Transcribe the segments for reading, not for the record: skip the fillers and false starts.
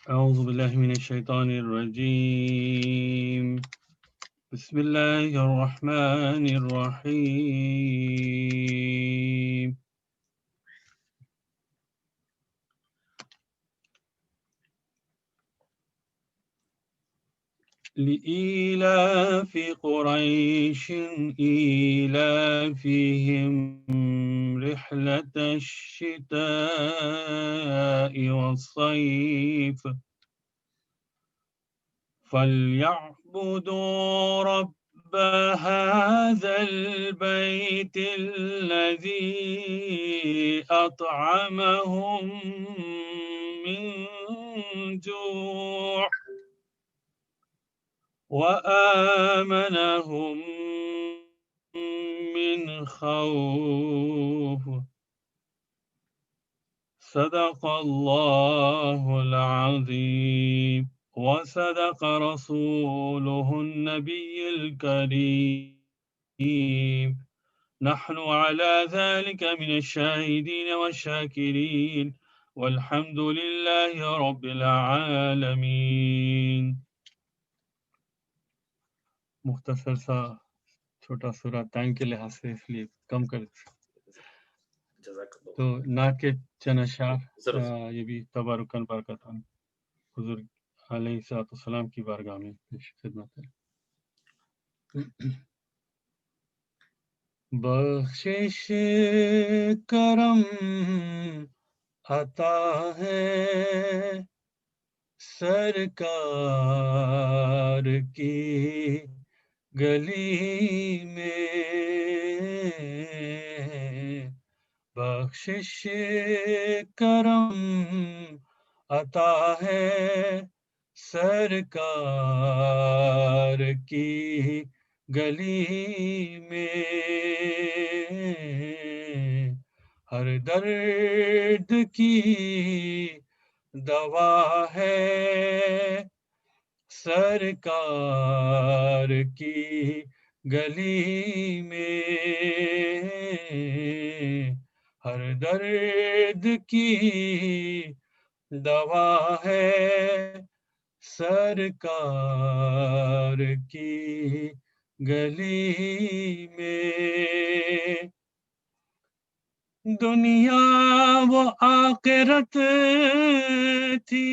أعوذ بالله من الشيطان الرجيم. بسم الله الرحمن الرحيم. لإيلاف قريش إيلافهم رحلة الشتاء والصيف فليعبدوا رب هذا البيت الذي أطعمهم من جوع وآمنهم من خوف. صدق الله العظيم وصدق رسوله النبي الكريم. نحن على ذلك من الشاهدين والشاكرين والحمد لله رب العالمين. مختصر سا چھوٹا سورہ ٹائم کے لحاظ سے اس لیے کم کر تو نعت کے چند اشعار یہ بھی تبارکاً برکتاً حضور علیہ السلام کی بارگاہ میں پیش خدمت ہے. بخشش کرم عطا ہے سرکار کی گلی میں، بخشش کرم عطا ہے سرکار کی گلی میں، ہر درد کی دوا ہے سرکار کی گلی میں، ہر درد کی دوا ہے سرکار کی گلی میں. دنیا و آخرت تھی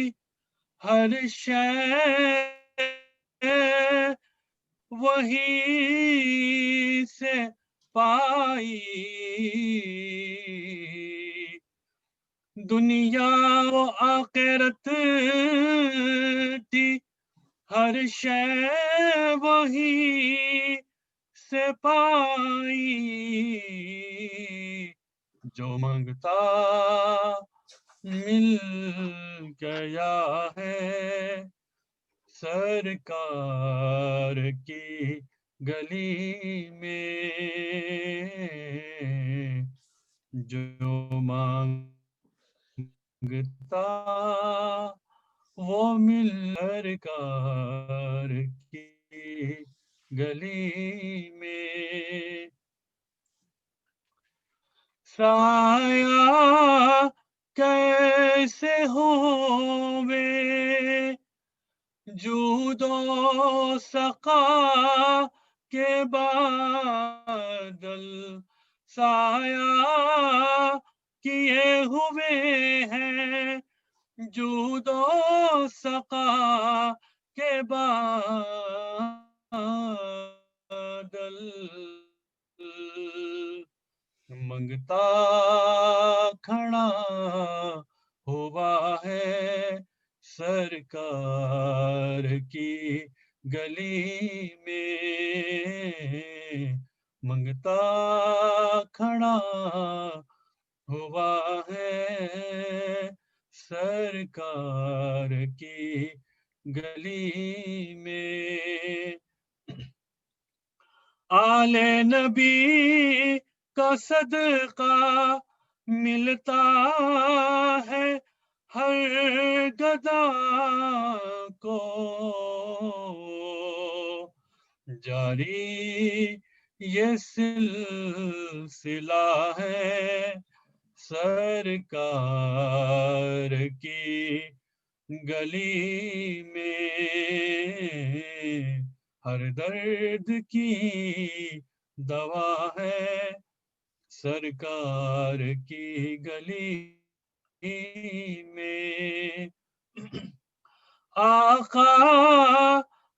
ہر شے وہی سے پائی، دنیا و آخرت تھی ہر شے وہی سے پائی، جو مانگتا مل گیا ہے سرکار کی گلی میں، جو مانگتا وہ مل سرکار کی گلی میں. سایہ کیسے ہووے جود و سخا کے بادل، سایہ کیے ہوئے ہیں جود و سخا کے بادل، منگتا کھڑا ہوا ہے سرکار کی گلی میں، منگتا کھڑا ہوا ہے سرکار کی گلی میں. آل نبی کا صدقہ ملتا ہے ہر گدا کو، جاری یہ سلسلہ ہے سرکار کی گلی میں ہر درد کی دوا ہے سرکار کی گلی میں آقا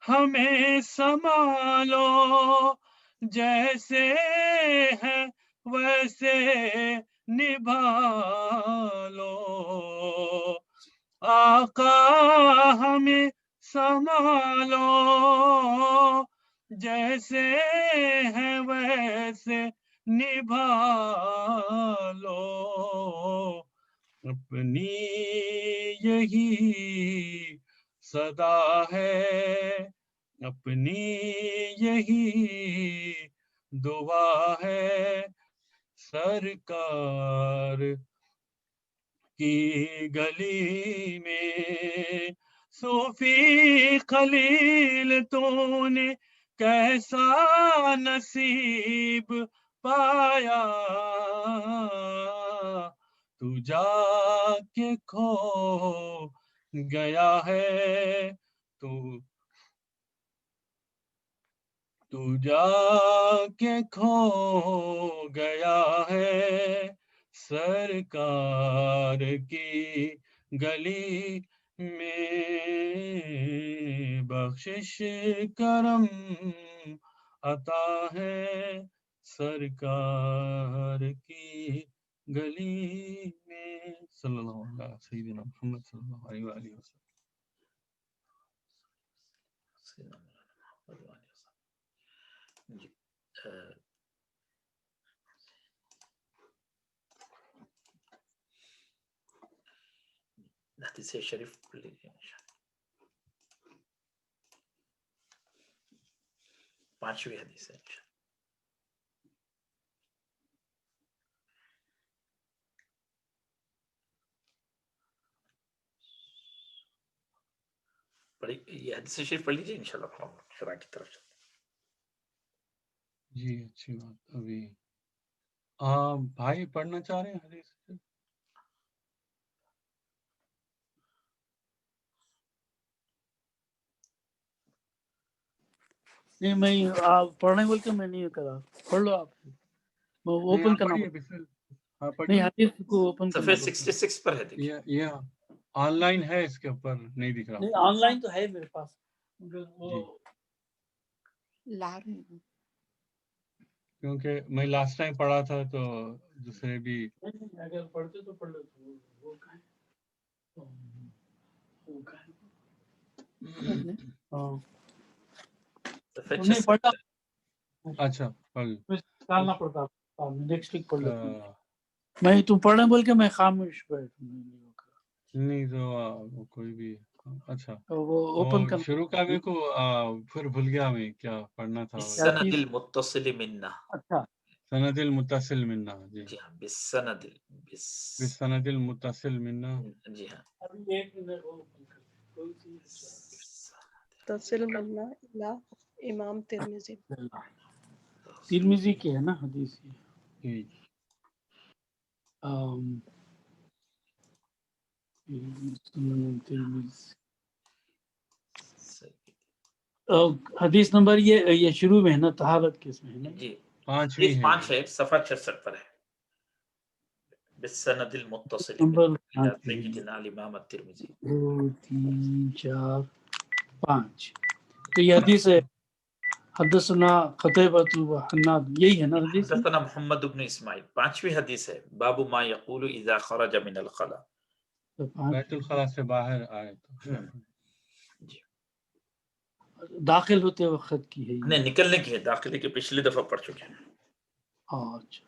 ہمیں سنبھالو جیسے ہے ویسے نبھالو آقا ہمیں سنبھالو جیسے ہے ویسے نبھالو اپنی یہی صدا ہے اپنی یہی دعا ہے سرکار کی گلی میں صوفی خلیل تو نے کیسا نصیب پایا تو جا کے کھو گیا ہے تو جا کے کھو گیا ہے سرکار کی گلی میں بخشش کرم عطا ہے سرکار کی گلی میں صلی اللہ علیہ سیدنا محمد صلی اللہ علیہ وآلہ وسلم. حدیث شریف پڑھ لیجیے. 5ویں حدیث ہے. یہ حدیث شریف پڑھ لیجیے انشاءاللہ شرح کی طرف. جی اچھی بات. ابھی بھائی پڑھنا چاہ رہے ہیں حدیث؟ نہیں میں آپ پڑھنے بول کے میں نہیں کرا. پڑھ لو آپ. اوپن کرنا نہیں حدیث کو اوپن کرنا. صفحہ 66 پر ہے. دیکھیے یہ آن لائن ہے اس کے اوپر نہیں دکھ رہا. نہیں آن لائن تو ہے میرے پاس. کیونکہ میں لاسٹ ٹائم پڑھا تھا تو دوسرے بھی اگر پڑھتے تو پڑھ لیتے. وہ نہیں پڑھا. اچھا ڈالنا پڑتا. نیکسٹ ویک پڑھ لیتے. میں تم پڑھنے بول کے میں خاموش بیٹھ نہیں تو کوئی بھی. اچھا وہ اوپن کرنا شروع کا میرے کو پھر بھول گیا میں کیا پڑھنا تھا. بالسند المتصل منا. اچھا سند المتصل منا. جی ہاں بالسند بالسند المتصل منا. جی ہاں. متصل منا الا امام ترمذی. ترمذی کی ہے نا حدیث. حدیث نمبر یہ شروع میں ہے نا طہارت کس میں ہے نا. جی 5 ہے صفحہ 66 پر ہے. بالسند المتصل نمبر الى سیدنا الامام الترمذی. 2 3 4 5. تو یہ حدیث ہے. حدثنا قتیبہ و حناد یہی ہے نا حدیث. حدثنا محمد بن اسماعیل. 5ویں حدیث ہے. باب ما یقول اذا خرج من الخلاء. بیت الخلاء سے باہر آئے تو داخل ہوتے وقت کی ہے. نہیں نکلنے کی ہے. داخلے کے پچھلی دفعہ پڑھ چکے ہیں. اچھا.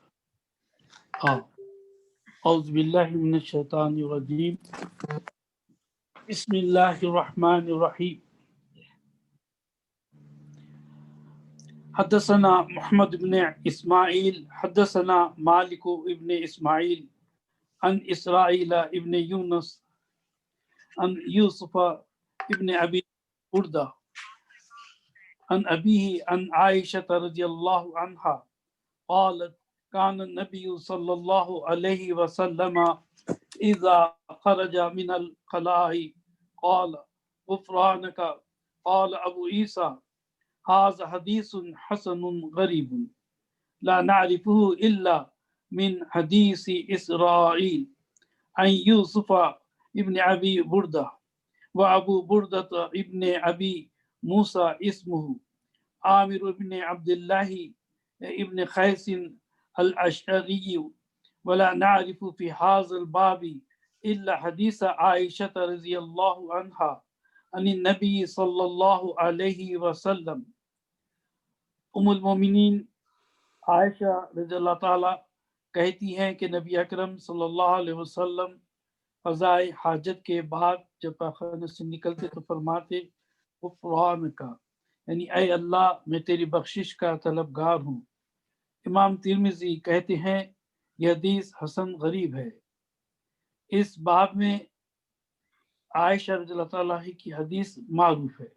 اعوذ باللہ من الشیطان الرجیم. بسم اللہ الرحمن الرحیم. حدثنا محمد بن اسماعیل حدثنا مالک ابن اسماعیل عن اسرائیل ابن یونس عن یوسف ابن ابی بردہ عن ابیہ عن عائشہ رضی اللہ عنہا قالت كان النبي صلى الله عليه وسلم إذا خرج من الخلاء قال غفرانك قال أبو عيسى هذا حديث حسن غريب لا نعرفه إلا من حديث إسرائيل عن يوسف ابن أبي بردة وأبو بردة ابن أبي موسى اسمه عامر بن عبد الله ابن قيس الأشعري ولا نعرف في هذا الباب إلا حديث عائشة رضي الله عنها عن النبي صلى الله عليه وسلم. ام المومنین عائشہ رضی اللہ تعالیٰ کہتی ہیں کہ نبی اکرم صلی اللہ علیہ وسلم قضاء حاجت کے بعد جب پاخانہ سے نکلتے تو فرماتے غفران کا، یعنی اے اللہ میں تیری بخشش کا طلبگار ہوں۔ امام ترمذی کہتے ہیں یہ حدیث حسن غریب ہے۔ اس باب میں عائشہ رضی اللہ تعالیٰ کی حدیث معروف ہے۔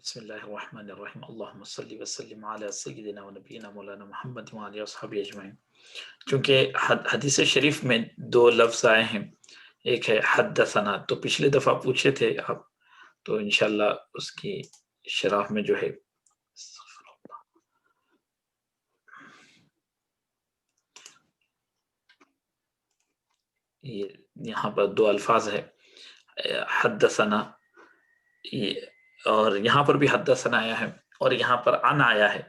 بسم اللہ الرحمن الرحیم، اللہم صلی وسلم علی سیدنا و نبینا مولانا محمد و علی اصحابہ اجمعین۔ چونکہ حدیث شریف میں دو لفظ آئے ہیں، ایک ہے حدثنا، تو پچھلے دفعہ پوچھے تھے آپ، تو انشاءاللہ اس کی شرح میں جو ہے یہاں پر دو الفاظ ہے حدثنا، اور یہاں پر بھی حدثنا آیا ہے اور یہاں پر عن آیا ہے۔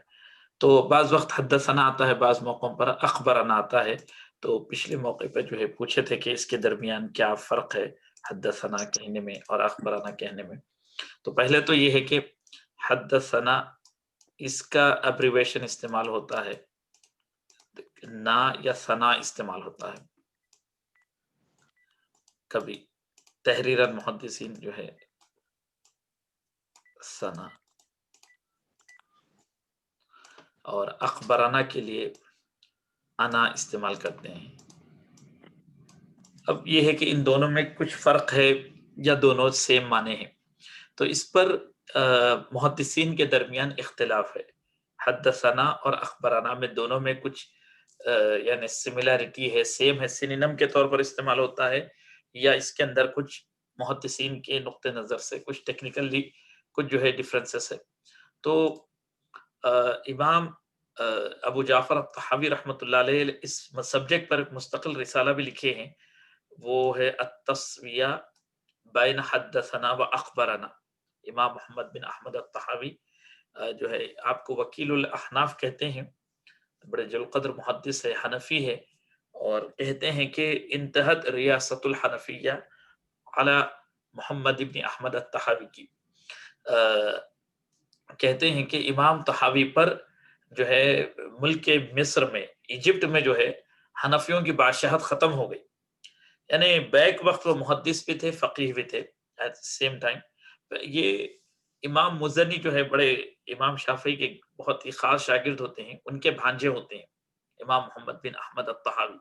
تو بعض وقت حدثنا آتا ہے، بعض موقعوں پر اخبرنا آتا ہے۔ تو پچھلے موقع پہ جو ہے پوچھے تھے کہ اس کے درمیان کیا فرق ہے حدثنا کہنے میں اور اخبرنا کہنے میں۔ تو پہلے تو یہ ہے کہ حدثنا اس کا ابریویشن استعمال ہوتا ہے، نا یا ثنا استعمال ہوتا ہے۔ کبھی تحریرن محدثین جو ہے ثنا، اور اخبرنا کے لیے انا استعمال کرتے ہیں۔ اب یہ ہے کہ ان دونوں میں کچھ فرق ہے یا دونوں سیم معنی ہیں، تو اس پر محدثین کے درمیان اختلاف ہے۔ حدثنا اور اخبرنا میں دونوں میں کچھ یعنی سملیرٹی ہے، سیم ہے، سینونیم کے طور پر استعمال ہوتا ہے، یا اس کے اندر کچھ محدثین کے نقطہ نظر سے کچھ ٹیکنیکلی کچھ جو ہے ڈیفرنسز ہے۔ تو امام ابو جعفر الطحاوی رحمۃ اللہ علیہ اس سبجیکٹ پر ایک مستقل رسالہ بھی لکھے ہیں، وہ ہے التسویہ بین حدثنا و اخبرنا۔ امام محمد بن احمد الطحاوی جو ہے آپ کو وکیل الاحناف کہتے ہیں، بڑے جل قدر محدث ہے، حنفی ہے، اور کہتے ہیں کہ انتہت ریاست الحنفیہ علی محمد بن احمد الطحاوی کی۔ کہتے ہیں کہ امام طحاوی پر جو ہے ملک مصر میں، ایجپٹ میں جو ہے حنفیوں کی بادشاہت ختم ہو گئی، یعنی بیک وقت وہ محدث بھی تھے، فقیہ بھی تھے ایٹ سیم ٹائم۔ یہ امام مزنی جو ہے بڑے امام شافعی کے بہت ہی خاص شاگرد ہوتے ہیں، ان کے بھانجے ہوتے ہیں امام محمد بن احمد الطحاوی۔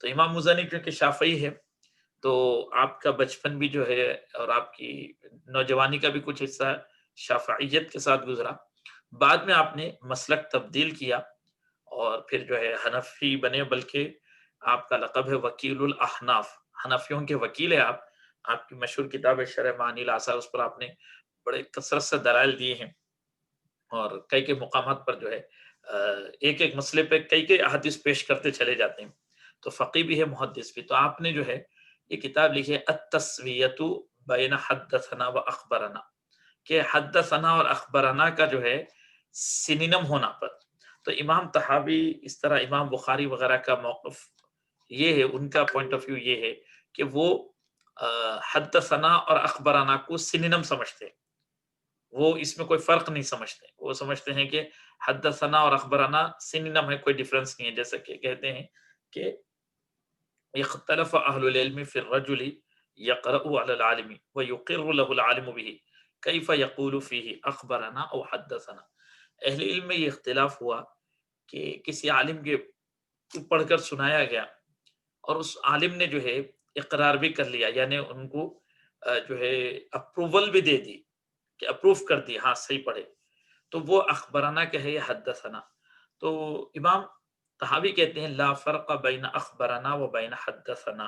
تو امام مزنی کیونکہ شافعی ہے تو آپ کا بچپن بھی جو ہے اور آپ کی نوجوانی کا بھی کچھ حصہ شافعیت کے ساتھ گزرا۔ بعد میں آپ نے مسلک تبدیل کیا اور پھر جو ہے حنفی بنے، بلکہ آپ کا لقب ہے وکیل الاحناف، حنفیوں کے وکیل ہے آپ۔ آپ کی مشہور کتاب ہے شرح معانی الاثار، اس پر آپ نے بڑے کثرت سے دلائل دیے ہیں، اور کئی کئی مقامات پر جو ہے ایک ایک مسئلے پہ کئی کئی احادیث پیش کرتے چلے جاتے ہیں، تو فقی بھی ہے، محدث بھی۔ تو آپ نے جو ہے یہ کتاب لکھی ہے التسویۃ بین حدثنا و اخبرنا، کہ حدثنا اور اخبرنا کا جو ہے سینونیم ہونا پر۔ تو امام طحاوی اس طرح امام بخاری وغیرہ کا موقف یہ ہے، ان کا پوائنٹ آف ویو یہ ہے کہ وہ حدثنا اور اخبرنا کو سینونیم سمجھتے ہیں، وہ اس میں کوئی فرق نہیں سمجھتے، وہ سمجھتے ہیں کہ حدثنا اور اخبرنا سینونیم ہے، کوئی ڈیفرنس نہیں ہے۔ جیسا کہ کہتے ہیں کہ اختلف اہل العلم فی الرجل یقرأ علی العالم ویقر له العالم به کیف یقول فیہ اخبرنا او حدثنا۔ اہل علم میں یہ اختلاف ہوا کہ کسی عالم کے پڑھ کر سنایا گیا اور اس عالم نے جو ہے اقرار بھی کر لیا، یعنی ان کو جو ہے اپروول بھی دے دی کہ اپروف کر دی، ہاں صحیح پڑھے، تو وہ اخبرنا کہے یا حدثنا۔ تو امام طحاوی کہتے ہیں لا فرق بین اخبرنا و بین حدثنا،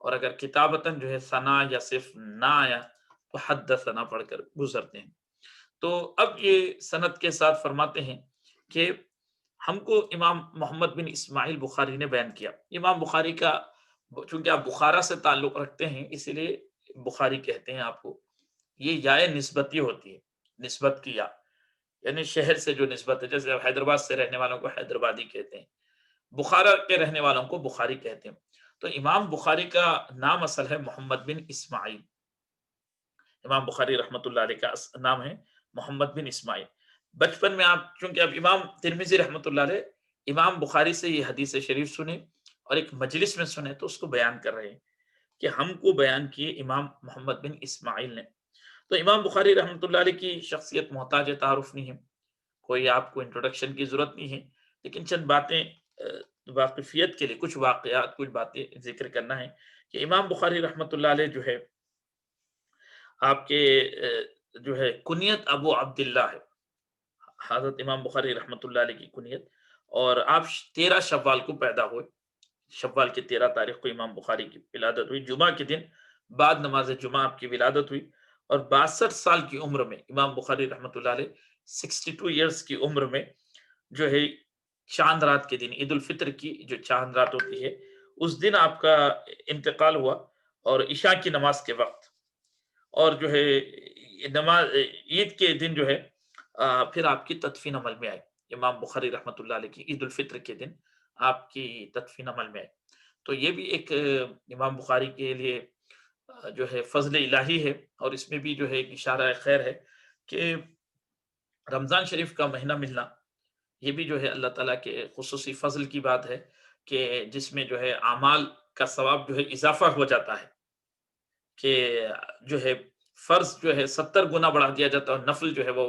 اور اگر کتابتاً جو ہے ثنا یا صرف نہ آیا تو حدثنا پڑھ کر گزرتے ہیں۔ تو اب یہ سند کے ساتھ فرماتے ہیں کہ ہم کو امام محمد بن اسماعیل بخاری نے بیان کیا۔ امام بخاری کا چونکہ آپ بخارا سے تعلق رکھتے ہیں اسی لیے بخاری کہتے ہیں آپ کو، یہ یا نسبتی ہوتی ہے، نسبت کی یا، یعنی شہر سے جو نسبت ہے، جیسے حیدرآباد سے رہنے والوں کو حیدرآبادی کہتے ہیں، بخارا کے رہنے والوں کو بخاری کہتے ہیں۔ تو امام بخاری کا نام اصل ہے محمد بن اسماعیل، امام بخاری رحمۃ اللہ علیہ کا نام ہے محمد بن اسماعیل۔ بچپن میں آپ چونکہ اب امام ترمذی رحمۃ اللہ علیہ امام بخاری سے یہ حدیث شریف سنے اور ایک مجلس میں سنے تو اس کو بیان کر رہے ہیں کہ ہم کو بیان کیے امام محمد بن اسماعیل نے۔ تو امام بخاری رحمۃ اللہ علیہ کی شخصیت محتاج تعارف نہیں ہے، کوئی آپ کو انٹروڈکشن کی ضرورت نہیں ہے، لیکن چند باتیں واقفیت کے لیے، کچھ واقعات، کچھ باتیں ذکر کرنا ہے کہ امام بخاری رحمۃ اللہ علیہ جو ہے آپ کے جو ہے کنیت ابو عبداللہ ہے، حضرت امام بخاری رحمۃ اللہ علیہ کی کنیت، اور آپ 13 شوال کو پیدا ہوئے، شوال کی 13 تاریخ کو امام بخاری کی ولادت ہوئی، جمعہ کے دن بعد نماز جمعہ آپ کی ولادت ہوئی، اور 62 سال کی عمر میں امام بخاری رحمۃ اللہ علیہ 62 ایئرس کی عمر میں جو ہے چاند رات کے دن، عید الفطر کی جو چاند رات ہوتی ہے اس دن آپ کا انتقال ہوا، اور عشاء کی نماز کے وقت، اور جو ہے نماز عید کے دن جو ہے پھر آپ کی تدفین عمل میں آئی، امام بخاری رحمۃ اللہ علیہ کی عید الفطر کے دن آپ کی تدفین عمل میں آئی۔ تو یہ بھی ایک امام بخاری کے لیے جو ہے فضل الہی ہے، اور اس میں بھی جو ہے ایک اشارہ خیر ہے کہ رمضان شریف کا مہینہ ملنا، یہ بھی جو ہے اللہ تعالیٰ کے خصوصی فضل کی بات ہے کہ جس میں جو ہے اعمال کا ثواب جو ہے اضافہ ہو جاتا ہے، کہ جو ہے فرض جو ہے 70 گنا بڑھا دیا جاتا ہے اور نفل جو ہے وہ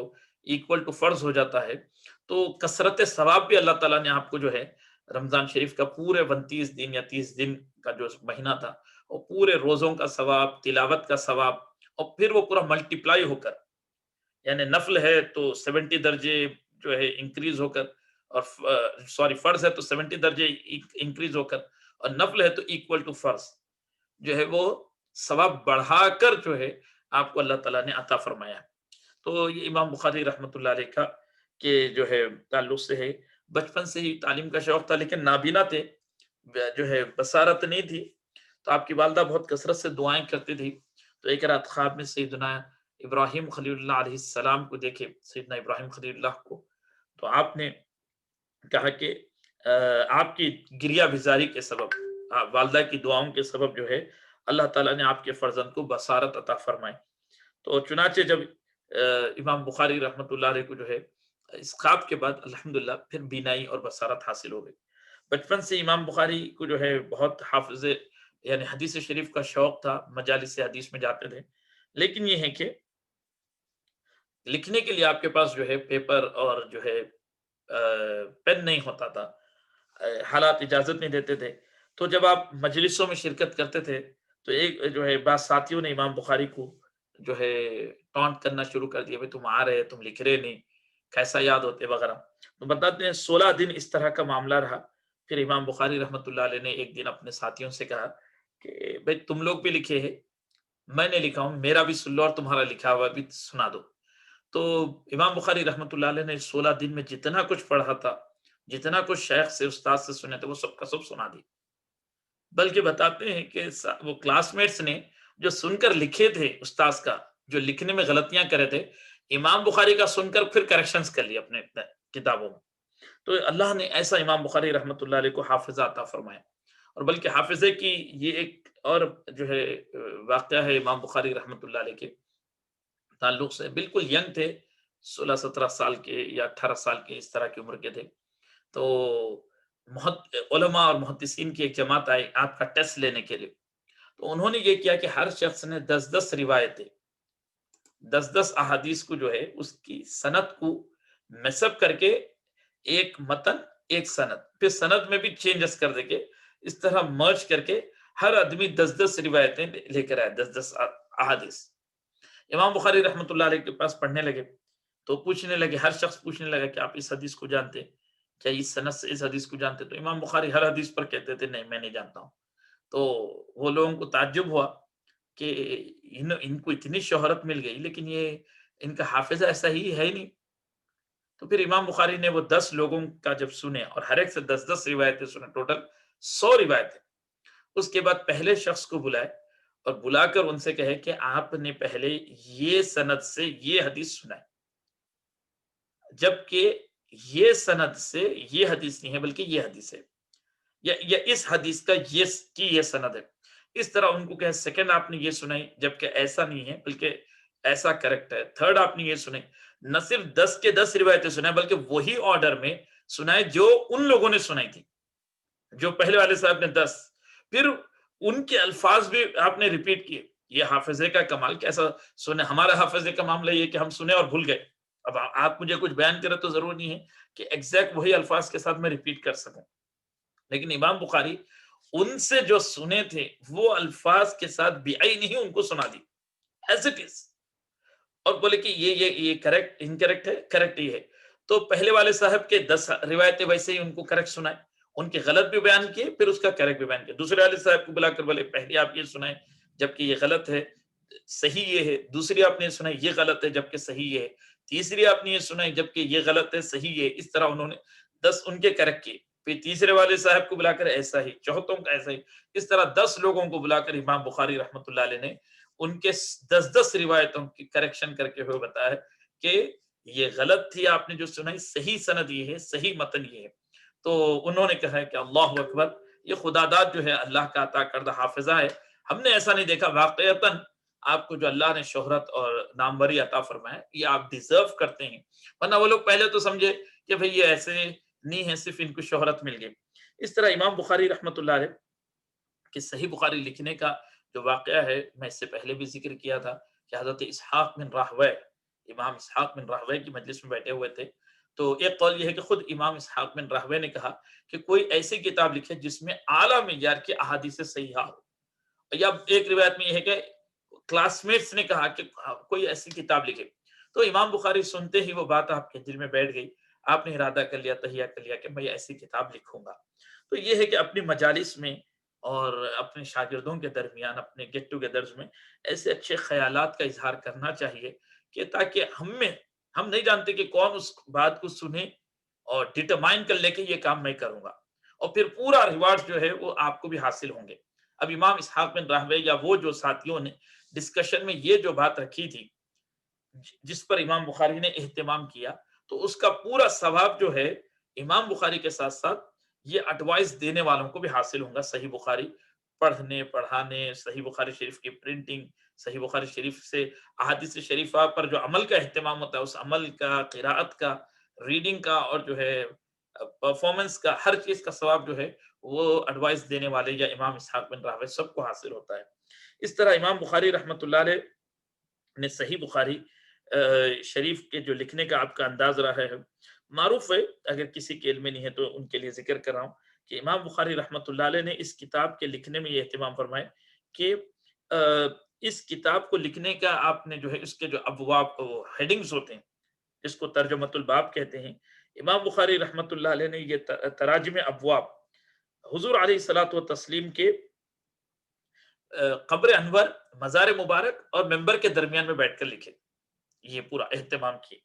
ایکول ٹو فرض ہو جاتا ہے۔ تو کثرت ثواب بھی اللہ تعالیٰ نے آپ کو جو ہے رمضان شریف کا پورے 29 دن یا 30 دن کا جو مہینہ تھا، اور پورے روزوں کا ثواب، تلاوت کا ثواب، اور پھر وہ پورا ملٹی پلائی ہو کر، یعنی نفل ہے تو 70 درجے جو ہے انکریز ہو کر، اور سوری فرض ہے تو 70 درجے انکریز ہو کر، اور نفل ہے تو ایکول ٹو فرض، جو ہے وہ ثواب بڑھا کر جو ہے آپ کو اللہ تعالیٰ نے عطا فرمایا۔ تو یہ امام بخاری رحمۃ اللہ علیہ کا کہ جو ہے تعلق سے ہے، بچپن سے ہی تعلیم کا شوق تھا، لیکن نابینا تھے، جو ہے بصارت نہیں تھی، تو آپ کی والدہ بہت کثرت سے دعائیں کرتی تھی۔ تو ایک رات خواب میں سیدنا ابراہیم خلیل اللہ علیہ السلام کو دیکھے، سیدنا ابراہیم خلیل اللہ کو، تو آپ نے کہا کہ آپ کی گریہ بزاری کے سبب، والدہ کی دعاؤں کے سبب جو ہے اللہ تعالیٰ نے آپ کے فرزند کو بصارت عطا فرمائی۔ تو چنانچہ جب امام بخاری رحمۃ اللہ علیہ کو جو ہے اس خواب کے بعد الحمدللہ پھر بینائی اور بصارت حاصل ہو گئی۔ بچپن سے امام بخاری کو جو ہے بہت حافظ یعنی حدیث شریف کا شوق تھا، مجالس حدیث میں جاتے تھے، لیکن یہ ہے کہ لکھنے کے لیے آپ کے پاس جو ہے پیپر اور جو ہے پین نہیں ہوتا تھا، حالات اجازت نہیں دیتے تھے۔ تو جب آپ مجلسوں میں شرکت کرتے تھے تو ایک جو ہے بعض ساتھیوں نے امام بخاری کو جو ہے ٹانٹ کرنا شروع کر دیا، تم آ رہے، تم لکھ رہے نہیں، کیسا یاد ہوتے وغیرہ۔ تو بتاتے ہیں 16 دن اس طرح کا معاملہ رہا۔ پھر امام بخاری رحمۃ اللہ علیہ نے ایک دن اپنے ساتھیوں سے کہا کہ بھائی تم لوگ بھی لکھے ہیں، میں نے لکھا ہوں، میرا بھی سن لو اور تمہارا لکھا ہوا بھی سنا دو۔ تو امام بخاری رحمۃ اللہ علیہ نے 16 دن میں جتنا کچھ پڑھا تھا، جتنا کچھ شیخ سے، استاد سے سنے تھے، وہ سب کا سب سنا دی۔ بلکہ بتاتے ہیں کہ وہ کلاس میٹس نے جو سن کر لکھے تھے، استاذ کا جو لکھنے میں غلطیاں کرے تھے، امام بخاری کا سن کر پھر کریکشنز کر لیے اپنے کتابوں میں۔ تو اللہ نے ایسا امام بخاری رحمۃ اللہ علیہ کو حافظہ عطا فرمایا۔ اور بلکہ حافظے کی یہ ایک اور جو ہے واقعہ ہے امام بخاری رحمۃ اللہ علیہ کے تعلق سے، بالکل ینگ تھے، 16-17 سال کے یا 18 سال کے اس طرح کی عمر کے تھے۔ تو علماء اور محدثین کی ایک جماعت آئی آپ کا ٹیسٹ لینے کے لیے۔ تو انہوں نے یہ کیا کہ ہر شخص نے 10 روایتیں، 10 احادیث کو جو ہے اس کی سند کو میسپ کر کے ایک متن، ایک سند، پھر سند میں بھی چینجز کر دے کے اس طرح مرج کر کے ہر آدمی 10 روایتیں لے کر آئے، 10 احادیث۔ امام بخاری رحمۃ اللہ علیہ کے پاس پڑھنے لگے تو پوچھنے لگے، ہر شخص پوچھنے لگا کہ آپ اس حدیث کو جانتے، کیا اس سند سے اس حدیث کو جانتے؟ تو امام بخاری ہر حدیث پر کہتے تھے نہیں میں نہیں جانتا ہوں۔ تو وہ لوگوں کو تعجب ہوا کہ ان کو اتنی شہرت مل گئی لیکن یہ ان کا حافظہ ایسا ہی ہے ہی نہیں. تو پھر امام بخاری نے وہ 10 لوگوں کا جب سنے اور ہر ایک سے 10 روایتیں سنے، ٹوٹل 100 روایتیں، اس کے بعد پہلے شخص کو بلائے اور بلا کر ان سے کہے کہ آپ نے پہلے یہ سند سے یہ حدیث سنائے، جبکہ یہ سند سے یہ حدیث نہیں ہے بلکہ یہ حدیث ہے، یا اس حدیث کا یہ سند ہے. اس طرح ان کو کہے سیکنڈ آپ نے یہ سنائی جبکہ ایسا نہیں ہے بلکہ ایسا کریکٹ ہے. تھرڈ آپ نے یہ سنائی، نہ صرف 10 کے 10 روایتیں سنائے بلکہ وہی آرڈر میں سنائے جو ان لوگوں نے سنائی تھی، جو پہلے والے صاحب نے 10، پھر ان کے الفاظ بھی آپ نے ریپیٹ کیے. یہ حافظے کا کمال. کیسا سنے؟ ہمارا حافظے کا معاملہ یہ کہ ہم سنے اور بھول گئے. اب آپ مجھے کچھ بیان کرے تو ضرور نہیں ہے کہ ایگزیکٹ وہی الفاظ کے ساتھ میں ریپیٹ کر سکوں، لیکن امام بخاری ان سے جو سنے تھے وہ الفاظ کے ساتھ بیائی نہیں ان کو سنا دی ایز اٹ از، اور بولے کہ یہ کریکٹ انکریکٹ ہے، کریکٹ یہ ہے. تو پہلے والے صاحب کے 10 روایتیں ویسے ہی ان کو کریکٹ سنائے، ان کے غلط بھی بیان کیے پھر اس کا کریکٹ بھی بیان کیا. دوسرے والے صاحب کو بلا کر بولے پہلے آپ یہ سنائیں جبکہ یہ غلط ہے، صحیح یہ ہے. دوسری آپ نے سنائی یہ غلط ہے جبکہ صحیح یہ ہے. تیسری آپ نے یہ سنائی جبکہ یہ غلط ہے صحیح یہ ہے. اس طرح انہوں نے 10 ان کے کریکٹ کیے. پھر تیسرے والے صاحب کو بلا کر ایسا ہی، چوتھوں کا ایسا ہی. اس طرح 10 لوگوں کو بلا کر امام بخاری رحمۃ اللہ علیہ نے ان کے 10 روایتوں کی کریکشن کر کے ہوئے بتایا کہ یہ غلط تھی آپ نے جو سنائی، صحیح سند یہ ہے، صحیح متن یہ ہے. تو انہوں نے کہا کہ اللہ اکبر، یہ خدا داد جو ہے اللہ کا عطا کردہ حافظہ ہے. ہم نے ایسا نہیں دیکھا. واقعتاً آپ کو جو اللہ نے شہرت اور ناموری عطا فرمایا یہ آپ ڈیزرو کرتے ہیں، ورنہ وہ لوگ پہلے تو سمجھے کہ بھئی یہ ایسے نہیں ہے، صرف ان کو شہرت مل گئی. اس طرح امام بخاری رحمۃ اللہ علیہ کہ صحیح بخاری لکھنے کا جو واقعہ ہے، میں اس سے پہلے بھی ذکر کیا تھا کہ حضرت اسحاق بن راہوے، امام اسحاق بن راہوے کی مجلس میں بیٹھے ہوئے تھے. تو ایک قول یہ ہے کہ خود امام اسحاق بن راہوے نے کہا کہ کوئی ایسی کتاب لکھے جس میں اعلیٰ معیار کی احادیث صحیحہ ہو. یا ایک روایت میں یہ ہے کہ کلاس میٹس نے کہا کہ کوئی ایسی کتاب لکھے. تو امام بخاری سنتے ہی وہ بات آپ کے دل میں بیٹھ گئی، آپ نے ارادہ کر لیا، تہیہ کر لیا کہ میں ایسی کتاب لکھوں گا. تو یہ ہے کہ اپنی مجالس میں اور اپنے شاگردوں کے درمیان اپنے گیٹ ٹوگیدرز میں ایسے اچھے خیالات کا اظہار کرنا چاہیے کہ تاکہ ہم نہیں جانتے کہ کون اس بات کو سنے اور ڈٹرمائن کر لے کہ یہ کام میں کروں گا، اور پھر پورا ریوارڈ جو ہے وہ آپ کو بھی حاصل ہوں گے. اب امام اسحاق بن راہوے یا وہ جو ساتھیوں نے ڈسکشن میں یہ جو بات رکھی تھی جس پر امام بخاری نے اہتمام کیا، تو اس کا پورا ثواب جو ہے امام بخاری کے ساتھ ساتھ یہ ایڈوائس دینے والوں کو بھی حاصل ہوں گا. صحیح بخاری پڑھنے پڑھانے، صحیح بخاری شریف کی پرنٹنگ، صحیح بخاری شریف سے احادیث شریفہ پر جو عمل کا اہتمام ہوتا ہے، اس عمل کا، قراءت کا، ریڈنگ کا، اور جو ہے پرفارمنس کا، ہر چیز کا ثواب جو ہے وہ ایڈوائس دینے والے یا امام اسحاق بن راہوے سب کو حاصل ہوتا ہے. اس طرح امام بخاری رحمۃ اللہ علیہ نے صحیح بخاری شریف کے جو لکھنے کا آپ کا انداز رہا ہے معروف ہے، اگر کسی کے علم میں نہیں ہے تو ان کے لیے ذکر کر رہا ہوں کہ امام بخاری رحمۃ اللہ علیہ نے اس کتاب کے لکھنے میں یہ اہتمام فرمائے کہ اس کتاب کو لکھنے کا آپ نے جو ہے اس کے جو ابواب ہیڈنگز ہوتے ہیں جس کو ترجمۃ الباب کہتے ہیں، امام بخاری رحمۃ اللہ علیہ نے یہ تراجم ابواب حضور علیہ الصلوۃ والتسلیم کے قبر انور، مزار مبارک اور منبر کے درمیان میں بیٹھ کر لکھے. یہ پورا اہتمام کیے،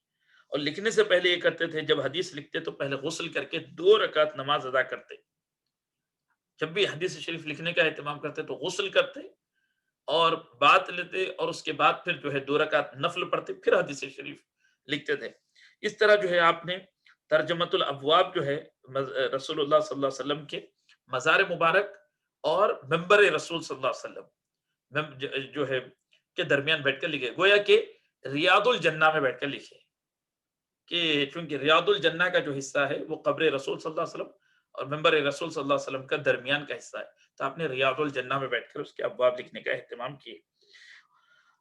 اور لکھنے سے پہلے یہ کرتے تھے جب حدیث لکھتے تو پہلے غسل کر کے 2 رکعت نماز ادا کرتے. جب بھی حدیث شریف لکھنے کا اہتمام کرتے تو غسل کرتے اور بات لیتے، اور اس کے بعد پھر جو ہے 2 رکعت نفل پڑھتے، پھر حدیث شریف لکھتے تھے. اس طرح جو ہے آپ نے ترجمۃ الابواب جو ہے رسول اللہ صلی اللہ علیہ وسلم کے مزار مبارک اور منبر رسول صلی اللہ علیہ وسلم جو ہے کے درمیان بیٹھ کر لکھے، گویا کہ ریاض الجنہ میں بیٹھ کر لکھے، کہ چونکہ ریاض الجنہ کا جو حصہ ہے وہ قبر رسول صلی اللہ علیہ وسلم اور منبر رسول صلی اللہ علیہ وسلم کا درمیان کا حصہ ہے، تو آپ نے ریاض الجنہ میں بیٹھ کر اس کے ابواب لکھنے کا اہتمام کیے.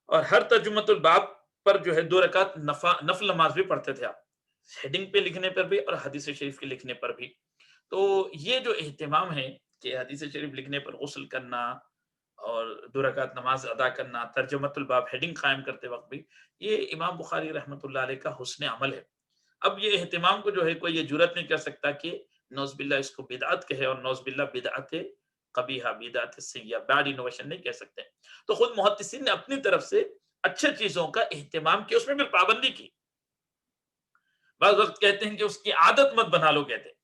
اور ہر ترجمۃ الباب پر جو ہے 2 رکعت نفل نماز بھی پڑھتے تھے آپ، ہیڈنگ پہ لکھنے پر بھی اور حدیث شریف کے لکھنے پر بھی. تو یہ جو اہتمام ہے کہ حدیث شریف لکھنے پر غسل کرنا اور 2 رکعت نماز ادا کرنا، ترجمۃ الباب ہیڈنگ قائم کرتے وقت بھی، یہ امام بخاری رحمۃ اللہ علیہ کا حسن عمل ہے. اب یہ اہتمام کو جو ہے کوئی یہ جرات نہیں کر سکتا کہ نوز باللہ اس کو بدعت کہے، اور نوز باللہ بدعت قبیحہ بدعت سیئہ، بیڈ انوویشن نہیں کہہ سکتے. تو خود محدثین نے اپنی طرف سے اچھے چیزوں کا اہتمام کیا، اس میں بھی پابندی کی. بعض وقت کہتے ہیں کہ اس کی عادت مت بنا لو، کہتے ہیں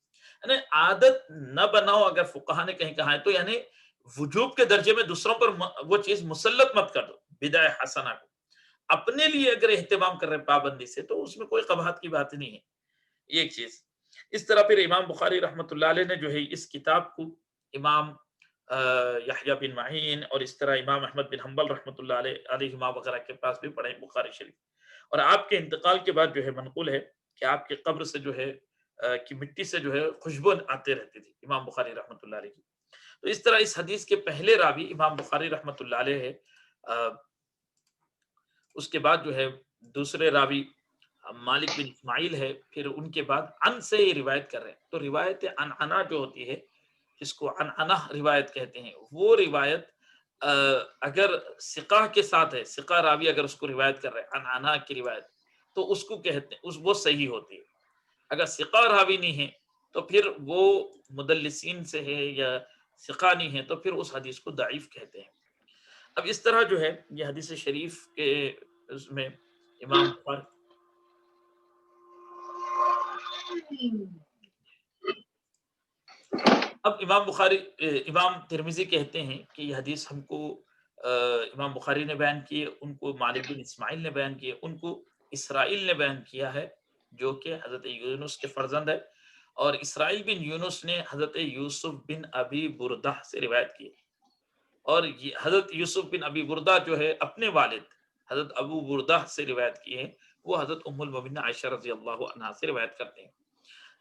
یعنی عادت نہ بناؤ. اگر فقہا نے کہیں کہا ہے تو یعنی وجوب کے درجے میں دوسروں پر وہ چیز مسلط مت کر دو. بدع حسنہ کو اپنے لیے اگر اہتمام کر رہے ہیں پابندی سے تو اس میں کوئی قباحت کی بات نہیں ہے. یہ ایک چیز. اس طرح پھر امام بخاری رحمۃ اللہ علیہ نے جو ہے اس کتاب کو امام یحییٰ بن معین اور اس طرح امام احمد بن حنبل رحمۃ اللہ علیہما وغیرہ کے پاس بھی پڑھے بخاری شریف. اور آپ کے انتقال کے بعد جو ہے منقول ہے کہ آپ کے قبر سے جو ہے کی مٹی سے جو ہے خوشبو آتے رہتی تھی امام بخاری رحمۃ اللہ علیہ کی. تو اس طرح اس حدیث کے پہلے راوی امام بخاری رحمۃ اللہ علیہ ہے. اس کے بعد جو ہے دوسرے راوی مالک بن اسماعیل ہے. پھر ان کے بعد ان سے یہ روایت کر رہے ہیں. تو روایت عنعنہ جو ہوتی ہے جس کو عنعنہ روایت کہتے ہیں، وہ روایت اگر ثقہ کے ساتھ ہے، ثقہ راوی اگر اس کو روایت کر رہے ہیں عنعنہ کی روایت، تو اس کو کہتے ہیں وہ صحیح ہوتی ہے. اگر ثقہ راوی نہیں ہے تو پھر وہ مدلسین سے ہے یا ثقہ نہیں ہے تو پھر اس حدیث کو ضعیف کہتے ہیں. اب اس طرح جو ہے یہ حدیث شریف کے اس میں امام بخاری امام ترمذی کہتے ہیں کہ یہ حدیث ہم کو امام بخاری نے بیان کی، ان کو مالک بن اسماعیل نے بیان کی، ان کو اسرائیل نے بیان کیا ہے جو کہ حضرت یونس کے فرزند ہے. اور اسرائیل بن یونس نے حضرت یوسف بن ابی بردہ سے روایت کی. اور حضرت یوسف بن ابی بردہ جو ہے اپنے والد حضرت ابو بردہ سے روایت کی ہے. وہ حضرت ام المؤمنین عائشہ رضی اللہ عنہا سے روایت کرتے ہیں.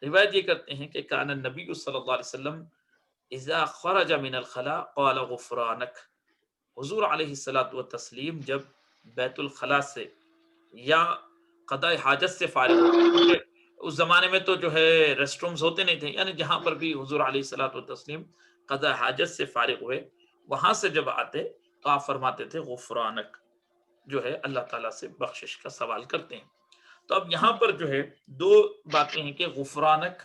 روایت یہ کرتے ہیں کہ کان النبی صلی اللہ علیہ وسلم اذا خرج من الخلاء قال غفرانک. حضور علیہ الصلوۃ والتسلیم جب بیت الخلاء سے یا قضاء حاجت سے فارغ ہوتے، اس زمانے میں تو جو ہے ریسٹ رومز ہوتے نہیں تھے، یعنی جہاں پر بھی حضور علیہ الصلوۃ والتسلیم قضاء حاجت سے فارغ ہوئے وہاں سے جب آتے تو آپ فرماتے تھے غفرانک، جو ہے اللہ تعالیٰ سے بخشش کا سوال کرتے ہیں. تو اب یہاں پر جو ہے دو باتیں ہیں کہ غفرانک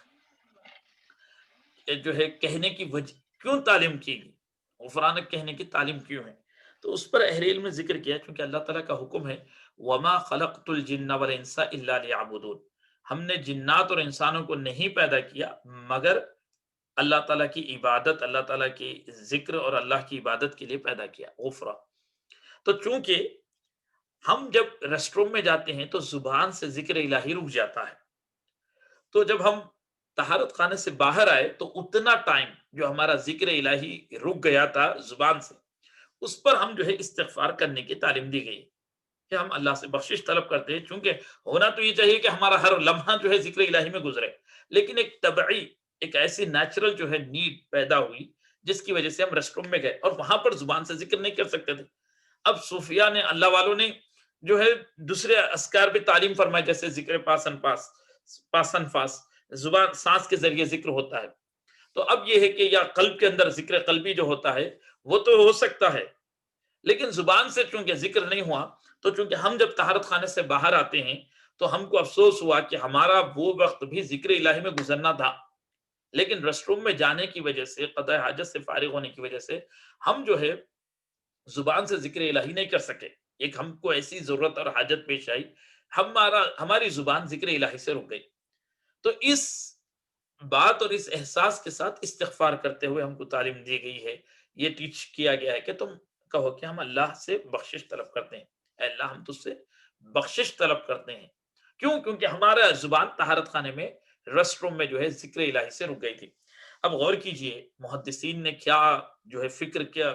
جو ہے کہنے کی وجہ کیوں تعلیم کی گئی، غفرانک کہنے کی تعلیم کیوں ہے. تو اس پر اہل علم نے ذکر کیا چونکہ اللہ تعالیٰ کا حکم ہے وما خلقت الجن والانس الا لیعبدون. ہم نے جنات اور انسانوں کو نہیں پیدا کیا مگر اللہ تعالیٰ کی عبادت، اللہ تعالیٰ کی ذکر اور اللہ کی عبادت کے لیے پیدا کیا. غفرا. تو چونکہ ہم جب ریسٹ روم میں جاتے ہیں تو زبان سے ذکر الہی رک جاتا ہے، تو جب ہم طہارت خانے سے باہر آئے تو اتنا ٹائم جو ہمارا ذکر الہی رک گیا تھا زبان سے، اس پر ہم جو ہے استغفار کرنے کی تعلیم دی گئی کہ ہم اللہ سے بخشش طلب کرتے ہیں. چونکہ ہونا تو یہ چاہیے کہ ہمارا ہر لمحہ جو ہے ذکر الہی میں گزرے، لیکن ایک طبعی ایک ایسی نیچرل جو ہے نیڈ پیدا ہوئی جس کی وجہ سے ہم ریسٹ روم میں گئے اور وہاں پر زبان سے ذکر نہیں کر سکتے تھے. اب صوفیاء نے، اللہ والوں نے جو ہے دوسرے اذکار بھی تعلیم فرمائے، جیسے ذکر پاسن فاس، زبان سانس کے ذریعے ذکر ہوتا ہے. تو اب یہ ہے کہ یا قلب کے اندر ذکر قلبی جو ہوتا ہے وہ تو ہو سکتا ہے، لیکن زبان سے چونکہ ذکر نہیں ہوا تو چونکہ ہم جب طہارت خانے سے باہر آتے ہیں تو ہم کو افسوس ہوا کہ ہمارا وہ وقت بھی ذکر الہی میں گزرنا تھا، لیکن ریسٹ روم میں جانے کی وجہ سے، قضاء حاجت سے فارغ ہونے کی وجہ سے ہم جو ہے زبان سے ذکر الہی نہیں کر سکے. ایک ہم کو ایسی ضرورت اور حاجت پیش آئی، ہماری زبان ذکر الہی سے رک گئی. تو اس بات اور اس احساس کے ساتھ استغفار کرتے ہوئے ہم کو تعلیم دی گئی ہے، یہ ٹیچ کیا گیا ہے کہ تم کہو کہ ہم اللہ سے بخشش طلب کرتے ہیں، اے اللہ ہم تجھ سے بخشش طلب کرتے ہیں. کیوں؟ کیونکہ ہمارا زبان طہارت خانے میں ریسٹ روم میں جو ہے ذکر الہی سے رک گئی تھی. اب غور کیجئے محدثین نے کیا جو ہے فکر کیا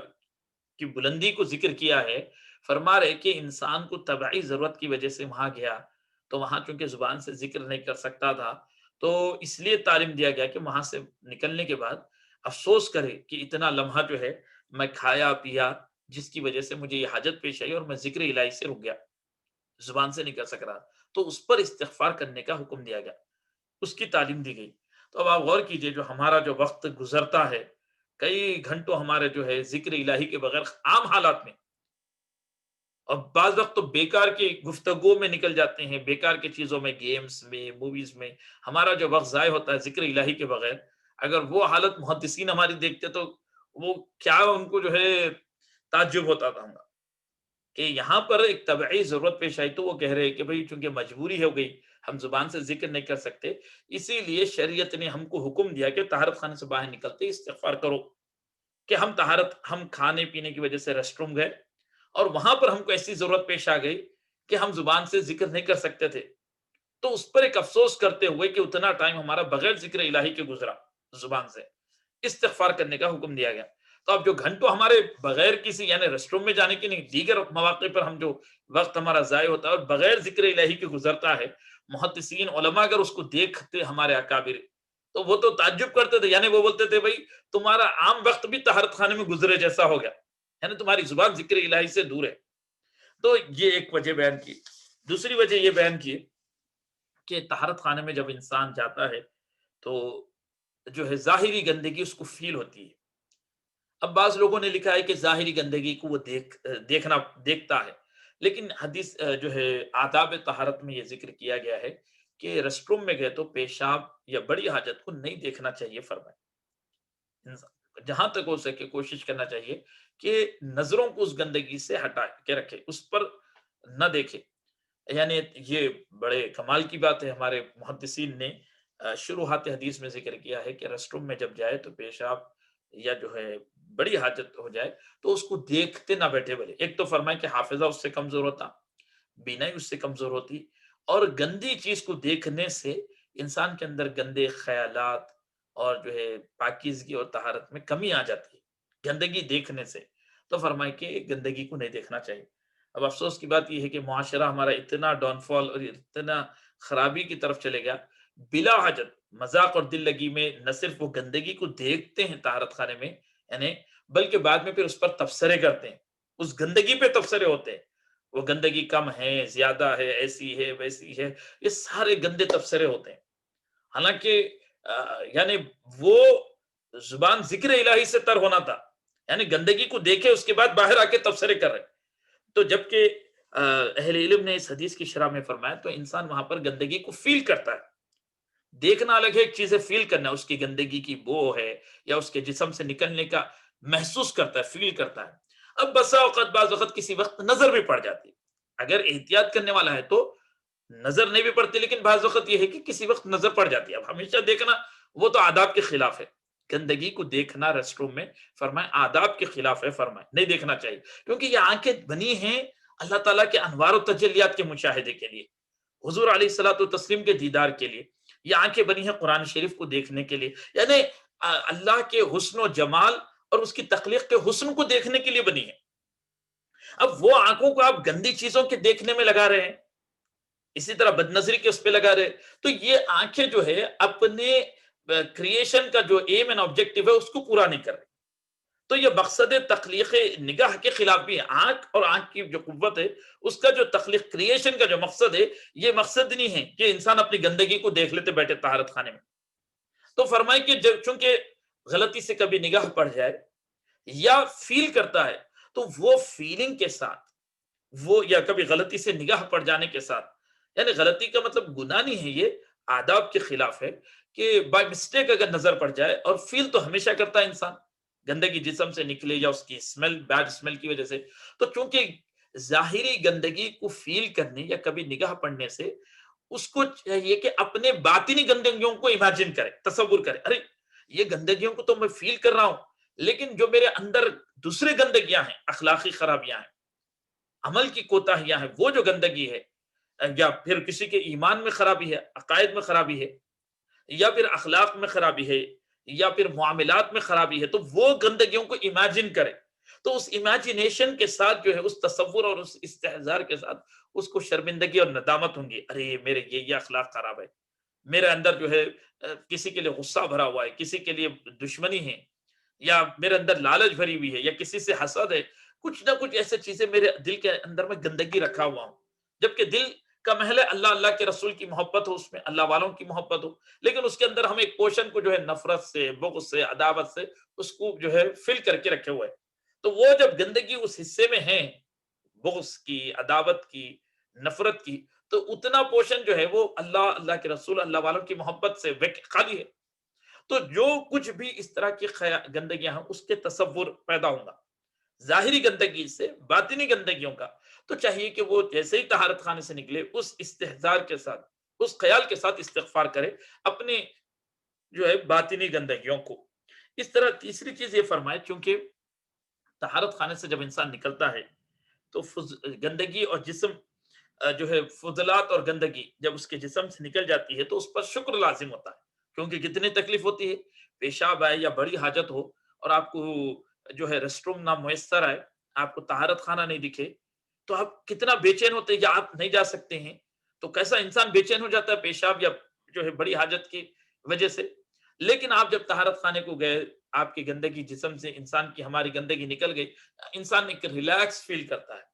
کی بلندی کو ذکر کیا ہے. فرما رہے کہ انسان کو طبعی ضرورت کی وجہ سے وہاں گیا تو وہاں چونکہ زبان سے ذکر نہیں کر سکتا تھا تو اس لیے تعلیم دیا گیا کہ وہاں سے نکلنے کے بعد افسوس کرے کہ اتنا لمحہ جو ہے میں کھایا پیا جس کی وجہ سے مجھے یہ حاجت پیش آئی اور میں ذکر الہی سے رک گیا، زبان سے نہیں کر سک رہا، تو اس پر استغفار کرنے کا حکم دیا گیا، اس کی تعلیم دی گئی. تو اب آپ غور کیجئے جو ہمارا جو وقت گزرتا ہے کئی گھنٹوں ہمارے جو ہے ذکر الہی کے بغیر عام حالات میں، اور بعض وقت تو بیکار کی گفتگو میں نکل جاتے ہیں، بیکار کی چیزوں میں، گیمز میں، موویز میں ہمارا جو وقت ضائع ہوتا ہے ذکر الہی کے بغیر. اگر وہ حالت محدثین ہماری دیکھتے تو وہ کیا ان کو جو ہے تعجب ہوتا تھا کہ یہاں پر ایک طبعی ضرورت پیش آئی تو وہ کہہ رہے کہ بھئی چونکہ مجبوری ہو گئی، ہم زبان سے ذکر نہیں کر سکتے، اسی لیے شریعت نے ہم کو حکم دیا کہ طہارت خانے سے باہر نکلتے استغفار کرو، کہ ہم کھانے پینے کی وجہ سے ریسٹ روم گئے اور وہاں پر ہم کو ایسی ضرورت پیش آ گئی کہ ہم زبان سے ذکر نہیں کر سکتے تھے، تو اس پر ایک افسوس کرتے ہوئے کہ اتنا ٹائم ہمارا بغیر ذکر الہی کے گزرا، زبان سے استغفار کرنے کا حکم دیا گیا۔ تو اب جو گھنٹوں ہمارے بغیر کسی یعنی ریسٹ روم میں جانے کی نہیں، دیگر مواقع پر ہم جو وقت ہمارا ضائع ہوتا ہے اور بغیر ذکر الہی کے گزرتا ہے، محدثین علماء اگر اس کو دیکھتے ہمارے اکابر تو وہ تو تعجب کرتے تھے، یعنی وہ بولتے تھے بھائی تمہارا عام وقت بھی طہارت خانے میں گزرے جیسا ہو گیا، یعنی تمہاری زبان ذکر الہی سے دور ہے۔ تو یہ ایک وجہ بیان کی۔ دوسری وجہ یہ بیان کی کہ طہارت خانے میں جب انسان جاتا ہے تو جو ہے ظاہری گندگی اس کو فیل ہوتی ہے۔ اب بعض لوگوں نے لکھا ہے کہ ظاہری گندگی کو وہ دیکھتا ہے، لیکن حدیث جو ہے آداب طہارت میں یہ ذکر کیا گیا ہے کہ ریسٹ روم میں گئے تو پیشاب یا بڑی حاجت کو نہیں دیکھنا چاہیے، فرمائے جہاں تک ہو سکے کوشش کرنا چاہیے کہ نظروں کو اس گندگی سے ہٹا کے رکھے، اس پر نہ دیکھے۔ یعنی یہ بڑے کمال کی بات ہے، ہمارے محدثین نے شروحات حدیث میں ذکر کیا ہے کہ ریسٹ روم میں جب جائے تو پیشاب یا جو ہے بڑی حاجت ہو جائے تو اس کو دیکھتے نہ بیٹھے بولے۔ ایک تو فرمائے کہ حافظہ اس سے کمزور ہوتا، بینائی اس سے کمزور ہوتی، اور گندی چیز کو دیکھنے سے انسان کے اندر گندے خیالات اور جو ہے پاکیزگی اور طہارت میں کمی آ جاتی ہے گندگی دیکھنے سے۔ تو فرمائے کہ گندگی کو نہیں دیکھنا چاہیے۔ اب افسوس کی بات یہ ہے کہ معاشرہ ہمارا اتنا ڈاؤن فال اور اتنا خرابی کی طرف چلے گیا، بلا حاجت مذاق اور دل لگی میں نہ صرف وہ گندگی کو دیکھتے ہیں طہارت خانے میں یعنی، بلکہ بعد میں پھر اس پر تبصرے کرتے ہیں، اس گندگی پہ تبصرے ہوتے ہیں، وہ گندگی کم ہے، زیادہ ہے، ایسی ہے ویسی ہے، یہ سارے گندے تبصرے ہوتے ہیں۔ حالانکہ یعنی وہ زبان ذکر الہی سے تر ہونا تھا، یعنی گندگی کو دیکھے اس کے بعد باہر آ کے تبصرے کر رہے۔ تو جبکہ اہل علم نے اس حدیث کی شرح میں فرمایا تو انسان وہاں پر گندگی کو فیل کرتا ہے، دیکھنا الگ ہے، ایک چیز ہے فیل کرنا، اس کی گندگی کی بو ہے یا اس کے جسم سے نکلنے کا محسوس کرتا ہے، فیل کرتا ہے۔ اب بسا اوقات بعض وقت کسی وقت نظر بھی پڑ جاتی، اگر احتیاط کرنے والا ہے تو نظر نہیں بھی پڑتی، لیکن بعض وقت یہ ہے کہ کسی وقت نظر پڑ جاتی ہے۔ اب ہمیشہ دیکھنا وہ تو آداب کے خلاف ہے، گندگی کو دیکھنا ریسٹ روم میں فرمائے آداب کے خلاف ہے، فرمائے نہیں دیکھنا چاہیے، کیونکہ یہ آنکھیں بنی ہیں اللہ تعالیٰ کے انوار و تجلیات کے مشاہدے کے لیے، حضور علیہ الصلوۃ والتسلیم کے دیدار کے لیے، یہ آنکھیں بنی ہیں قرآن شریف کو دیکھنے کے لیے، یعنی اللہ کے حسن و جمال اور اس کی تخلیق کے حسن کو دیکھنے کے لیے بنی ہے۔ اب وہ آنکھوں کو آپ گندی چیزوں کے دیکھنے میں لگا رہے ہیں، اسی طرح بد نظری کے اس پہ لگا رہے، تو یہ آنکھیں جو ہے اپنے کریشن کا جو ایم اینڈ آبجیکٹو ہے اس کو پورا نہیں کر رہے، تو یہ مقصد تخلیق نگاہ کے خلاف بھی ہے۔ آنکھ اور آنکھ کی جو قوت ہے اس کا جو تخلیق کریشن کا جو مقصد ہے، یہ مقصد نہیں ہے کہ انسان اپنی گندگی کو دیکھ لیتے بیٹھے طہارت خانے میں۔ تو فرمائے کہ جب چونکہ غلطی سے کبھی نگاہ پڑ جائے یا فیل کرتا ہے تو وہ فیلنگ کے ساتھ، وہ یا کبھی غلطی سے نگاہ پڑ جانے کے ساتھ، یعنی غلطی کا مطلب گناہ نہیں ہے، یہ آداب کے خلاف ہے کہ بائی مسٹیک اگر نظر پڑ جائے، اور فیل تو ہمیشہ کرتا ہے انسان، گندگی جسم سے نکلے یا اس کی اسمیل بیڈ اسمیل کی وجہ سے، تو چونکہ ظاہری گندگی کو فیل کرنے یا کبھی نگاہ پڑنے سے اس کو چاہیے کہ اپنے باطنی گندگیوں کو امیجن کرے، تصور کرے، ارے یہ گندگیوں کو تو میں فیل کر رہا ہوں، لیکن جو میرے اندر دوسرے گندگیاں ہیں، اخلاقی خرابیاں ہیں، عمل کی کوتاہیاں ہیں، وہ جو گندگی ہے، یا پھر کسی کے ایمان میں خرابی ہے، عقائد میں خرابی ہے، یا پھر اخلاق میں خرابی ہے، یا پھر معاملات میں خرابی ہے، تو وہ گندگیوں کو امیجن کرے، تو اس امیجنیشن کے ساتھ جو ہے اس تصور اور اس استحضار کے ساتھ اس کو شرمندگی اور ندامت ہوں گی، ارے میرے یہ اخلاق خراب ہے، میرے اندر جو ہے کسی کے لیے غصہ بھرا ہوا ہے، کسی کے لیے دشمنی ہے، یا میرے اندر لالچ بھری ہوئی ہے، یا کسی سے حسد ہے، کچھ نہ کچھ ایسے چیزیں میرے دل کے اندر میں گندگی رکھا ہوا ہوں، جبکہ دل کا محل ہے اللہ، اللہ کے رسول کی محبت ہو، اس میں اللہ والوں کی محبت ہو، لیکن اس کے اندر ہم ایک پورشن کو جو ہے نفرت سے، بغض سے، عداوت سے اس کو جو ہے فل کر کے رکھے ہوئے، تو وہ جب گندگی اس حصے میں ہے، بغض کی، عداوت کی، نفرت کی، تو اتنا پورشن جو ہے وہ اللہ، اللہ کے رسول، اللہ والوں کی محبت سے خالی ہے، تو جو کچھ بھی اس طرح کی گندگیاں ہیں اس کے تصور پیدا ہوں گا، ظاہری گندگی سے باطنی گندگیوں کا، تو چاہیے کہ وہ جیسے ہی طہارت خانے سے نکلے اس استحضار کے ساتھ، اس خیال کے ساتھ استغفار کرے اپنے جو ہے باطنی گندگیوں کو۔ اس طرح تیسری چیز یہ فرمائے، چونکہ طہارت خانے سے جب انسان نکلتا ہے تو گندگی اور جسم جو ہے فضلات اور گندگی جب اس کے جسم سے نکل جاتی ہے تو اس پر شکر لازم ہوتا ہے، کیونکہ کتنی تکلیف ہوتی ہے، پیشاب آئے یا بڑی حاجت ہو اور آپ کو جو ہے ریسٹ روم نہ میسر آئے، آپ کو طہارت خانہ نہیں دکھے، تو آپ کتنا بے چین ہوتے ہیں یا آپ نہیں جا سکتے ہیں، تو کیسا انسان بے چین ہو جاتا ہے پیشاب یا جو ہے بڑی حاجت کی وجہ سے۔ لیکن آپ جب طہارت خانے کو گئے، آپ کی گندگی جسم سے، انسان کی ہماری گندگی نکل گئی، انسان ایک ریلیکس فیل کرتا ہے۔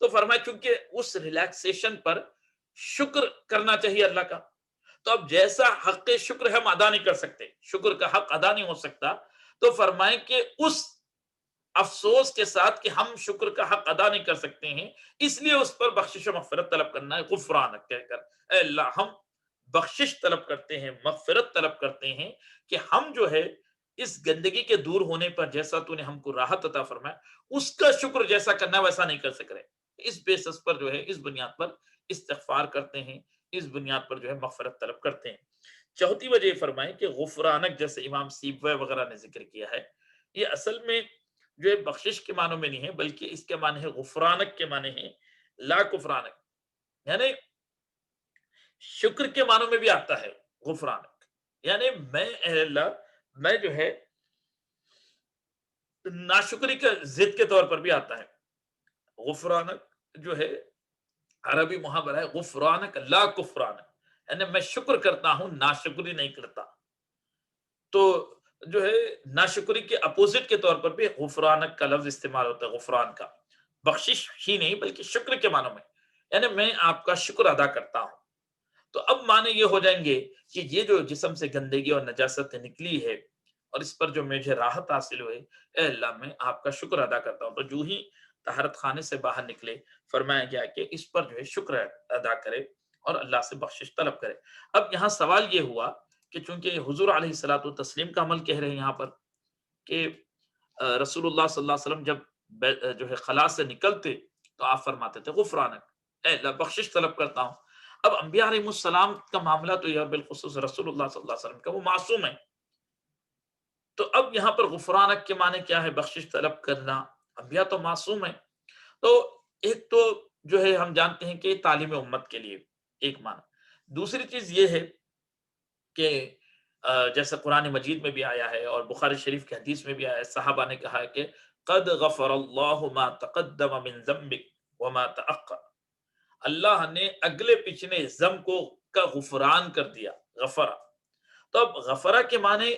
تو فرمایا چونکہ اس ریلیکسیشن پر شکر کرنا چاہیے اللہ کا، تو اب جیسا حق شکر ہم ادا نہیں کر سکتے، شکر کا حق ادا نہیں ہو سکتا، تو فرمائیں کہ اس افسوس کے ساتھ کہ ہم شکر کا حق ادا نہیں کر سکتے ہیں، اس لیے اس پر بخشش و مغفرت طلب کرنا ہے، غفرانک کہہ کر، اے اللہ ہم بخشش طلب کرتے ہیں، مغفرت طلب کرتے ہیں کہ ہم جو ہے اس گندگی کے دور ہونے پر جیسا تو نے ہم کو راحت عطا فرمایا، اس کا شکر جیسا کرنا ویسا نہیں کر سک رہے، اس بیسس پر جو ہے اس بنیاد پر استغفار کرتے ہیں، اس بنیاد پر جو ہے مغفرت طلب کرتے ہیں۔ چوتھی وجہ یہ فرمائیں کہ غفرانک جیسے امام سیبوی وغیرہ نے ذکر کیا ہے، یہ اصل میں جو ہے بخشش کے معنوں میں نہیں ہے، بلکہ اس کے معنی ہے غفرانک کے معنی ہے لا کفرانک، یعنی شکر کے معنوں میں بھی آتا ہے غفرانک، یعنی میں اے اللہ میں جو ہے ناشکری کا ضد کے طور پر بھی آتا ہے۔ غفرانک جو ہے عربی محاورہ ہے، غفرانک لا کفرانک، یعنی میں شکر کرتا ہوں ناشکری نہیں کرتا، تو جو ہے ناشکری کے اپوزٹ کے طور پر بھی غفرانک کا لفظ استعمال ہوتا ہے، غفران کا، بخشش ہی نہیں بلکہ شکر کے معنوں میں، یعنی میں آپ کا شکر ادا کرتا ہوں۔ تو اب معنی یہ ہو جائیں گے کہ یہ جو جسم سے گندگی اور نجاست نکلی ہے اور اس پر جو مجھے راحت حاصل ہوئے، اے اللہ میں آپ کا شکر ادا کرتا ہوں۔ تو جو ہی طہارت خانے سے باہر نکلے فرمایا گیا کہ اس پر جو ہے شکر ادا کرے اور اللہ سے بخشش طلب کرے۔ اب یہاں سوال یہ ہوا کہ چونکہ حضور علیہ الصلوۃ والتسلیم کا عمل کہہ رہے ہیں یہاں پر کہ رسول اللہ صلی اللہ علیہ وسلم جب جو ہے خلا سے نکلتے تو آپ فرماتے تھے غفرانک، اے اللہ بخشش طلب کرتا ہوں۔ اب انبیاء علیہ السلام کا معاملہ تو یہ بالخصوص رسول اللہ صلی اللہ علیہ وسلم کا، وہ معصوم ہے، تو اب یہاں پر غفرانک کے معنی کیا ہے؟ بخشش طلب کرنا، انبیاء تو معصوم ہیں، تو ایک تو جو ہے ہم جانتے ہیں کہ تعلیم امت کے لیے ایک معنی، دوسری چیز یہ ہے کہ جیسے قرآن مجید میں بھی آیا ہے اور بخاری شریف کی حدیث میں بھی آیا ہے، صحابہ نے کہا ہے کہ قد غفر اللہ ما تقدم من ذنبک وما تأخر، اللہ نے اگلے پچھلے ذنب کو کا غفران کر دیا، غفرہ۔ تو اب غفرہ کے معنی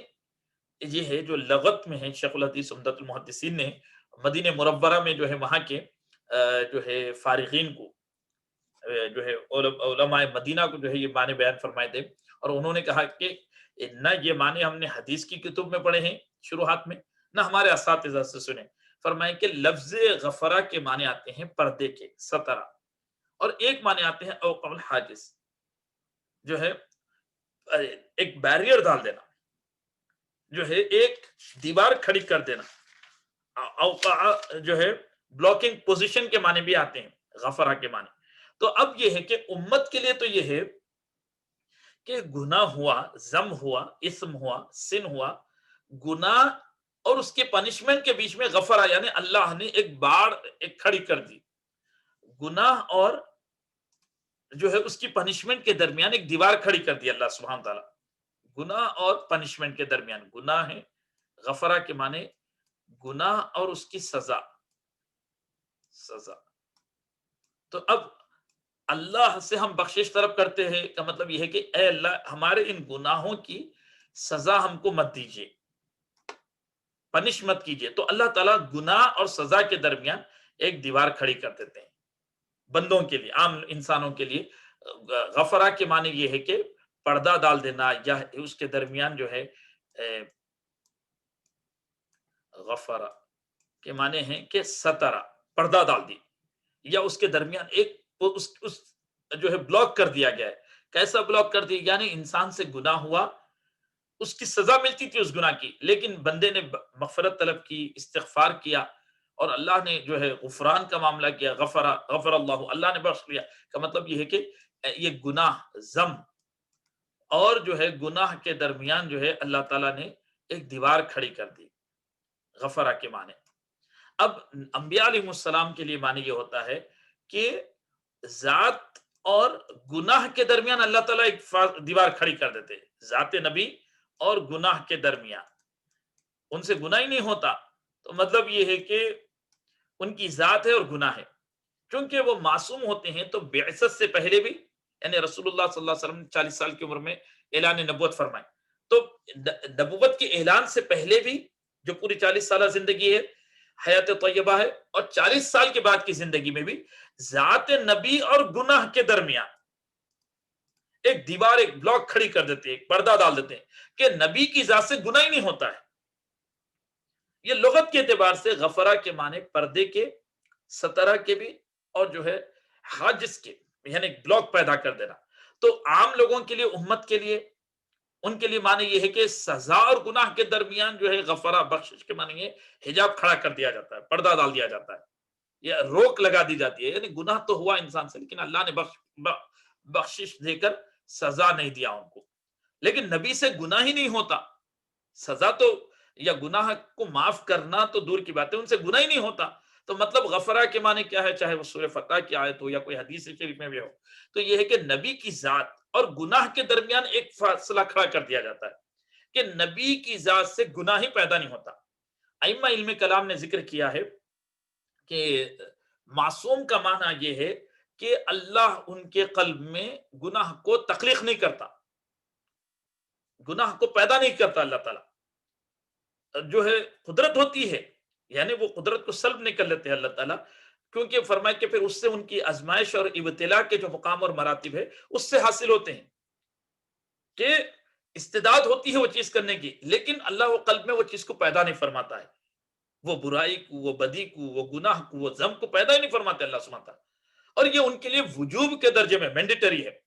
یہ ہے جو لغت میں ہے، شیخ الحدیث عمدۃ المحدثین نے مدینہ منورہ میں جو ہے وہاں کے جو ہے فارغین کو جو ہے علماء مدینہ کو جو ہے یہ معنی بیان فرمائے تھے، اور انہوں نے کہا کہ نہ یہ معنی ہم نے حدیث کی کتب میں پڑھے ہیں شروحات میں، نہ ہمارے اساتذہ سے سنے۔ فرمائے کہ لفظ غفرہ کے معنی آتے ہیں پردے کے، سترہ، اور ایک معنی آتے ہیں اوقع الحاجز، جو ہے ایک بیریئر ڈال دینا، جو ہے ایک دیوار کھڑی کر دینا، اوقع جو ہے بلاکنگ پوزیشن کے معنی بھی آتے ہیں غفرہ کے معنی۔ تو اب یہ ہے کہ امت کے لیے تو یہ ہے کہ گناہ ہوا، ذنب ہوا، اسم ہوا، سن ہوا، گناہ اور اس کے پنشمنٹ کے بیچ میں غفرہ، یعنی اللہ نے ایک باڑ ایک کھڑی کر دی، گناہ اور جو ہے اس کی پنشمنٹ کے درمیان ایک دیوار کھڑی کر دی اللہ سبحانہ تعالیٰ، گناہ اور پنشمنٹ کے درمیان، گناہ ہے غفرہ کے معنی گناہ اور اس کی سزا۔ تو اب اللہ سے ہم بخشش طلب کرتے ہیں کا مطلب یہ ہے کہ اے اللہ ہمارے ان گناہوں کی سزا ہم کو مت دیجیے، پنش مت کیجیے۔ تو اللہ تعالیٰ گناہ اور سزا کے درمیان ایک دیوار کھڑی کر دیتے ہیں بندوں کے لیے، عام انسانوں کے لیے۔ غفرہ کے معنی یہ ہے کہ پردہ ڈال دینا، یا اس کے درمیان جو ہے غفرہ کے معنی ہے کہ سترہ، پردہ ڈال دی، یا اس کے درمیان ایک اس جو ہے بلاک کر دیا گیا ہے۔ کیسا بلاک کر دیا؟ یعنی انسان سے گناہ ہوا اس کی سزا ملتی تھی اس گناہ کی، لیکن بندے نے مغفرت طلب کی، استغفار کیا، اور اللہ نے جو ہے غفران کا معاملہ کیا، غفر اللہ نے بخش لیا۔ کا مطلب یہ ہے کہ یہ گناہ ذم اور جو ہے گناہ کے درمیان جو ہے اللہ تعالیٰ نے ایک دیوار کھڑی کر دی، غفرہ کے معنی۔ اب انبیاء علیہ السلام کے لیے معنی یہ ہوتا ہے کہ ذات اور گناہ کے درمیان اللہ تعالیٰ ایک دیوار کھڑی کر دیتے، ذات نبی اور گناہ کے درمیان ان سے گناہ ہی نہیں ہوتا، تو مطلب یہ ہے کہ ان کی ذات ہے اور گناہ ہے۔ چونکہ وہ معصوم ہوتے ہیں تو بعثت سے پہلے بھی، یعنی رسول اللہ صلی اللہ علیہ وسلم 40 سال کی عمر میں اعلان نبوت فرمائے، تو نبوت کے اعلان سے پہلے بھی جو پوری 40 سالہ زندگی ہے، حیات طیبہ ہے، اور 40 سال کے بعد کی زندگی میں بھی ذات نبی اور گناہ کے درمیان ایک دیوار، ایک بلاک کھڑی کر دیتے ہیں، ایک پردہ ڈال دیتے ہیں کہ نبی کی ذات سے گناہ ہی نہیں ہوتا ہے۔ یہ لغت کے اعتبار سے غفرہ کے معنی پردے کے، سترہ کے بھی، اور جو ہے حاجز کے، یعنی بلاک پیدا کر دینا۔ تو عام لوگوں کے لیے، امت کے لیے، ان کے لیے معنی یہ ہے کہ سزا اور گناہ کے درمیان جو ہے غفرہ، بخشش کے معنی یہ حجاب کھڑا کر دیا جاتا ہے، پردہ ڈال دیا جاتا ہے، یا روک لگا دی جاتی ہے۔ یعنی گناہ تو ہوا انسان سے، لیکن اللہ نے بخشش دے کر سزا نہیں دیا ان کو۔ لیکن نبی سے گناہ ہی نہیں ہوتا، سزا تو یا گناہ کو معاف کرنا تو دور کی بات ہے، ان سے گناہ ہی نہیں ہوتا۔ تو مطلب غفرہ کے معنی کیا ہے، چاہے وہ سورہ فتح کی آیت ہو یا کوئی حدیث شریف میں بھی ہو، تو یہ ہے کہ نبی کی ذات اور گناہ کے درمیان ایک فاصلہ کھڑا کر دیا جاتا ہے کہ نبی کی ذات سے گناہ ہی پیدا نہیں ہوتا۔ ائمہ علم کلام نے ذکر کیا ہے کہ معصوم کا معنی یہ ہے کہ اللہ ان کے قلب میں گناہ کو تخلیق نہیں کرتا، گناہ کو پیدا نہیں کرتا۔ اللہ تعالیٰ جو ہے قدرت ہوتی ہے، یعنی وہ قدرت کو سلب نہیں کر لیتے ہیں اللہ تعالیٰ، کیونکہ فرمائے کہ پھر اس سے ان کی آزمائش اور ابتلا کے جو مقام اور مراتب ہے اس سے حاصل ہوتے ہیں، کہ استعداد ہوتی ہے وہ چیز کرنے کی، لیکن اللہ وہ قلب میں وہ چیز کو پیدا نہیں فرماتا ہے، وہ برائی کو، وہ بدی کو، وہ گناہ کو، وہ ذم کو پیدا ہی نہیں فرماتے اللہ سبحانہ تعالیٰ۔ اور یہ ان کے لیے وجوب کے درجے میں مینڈیٹری ہے،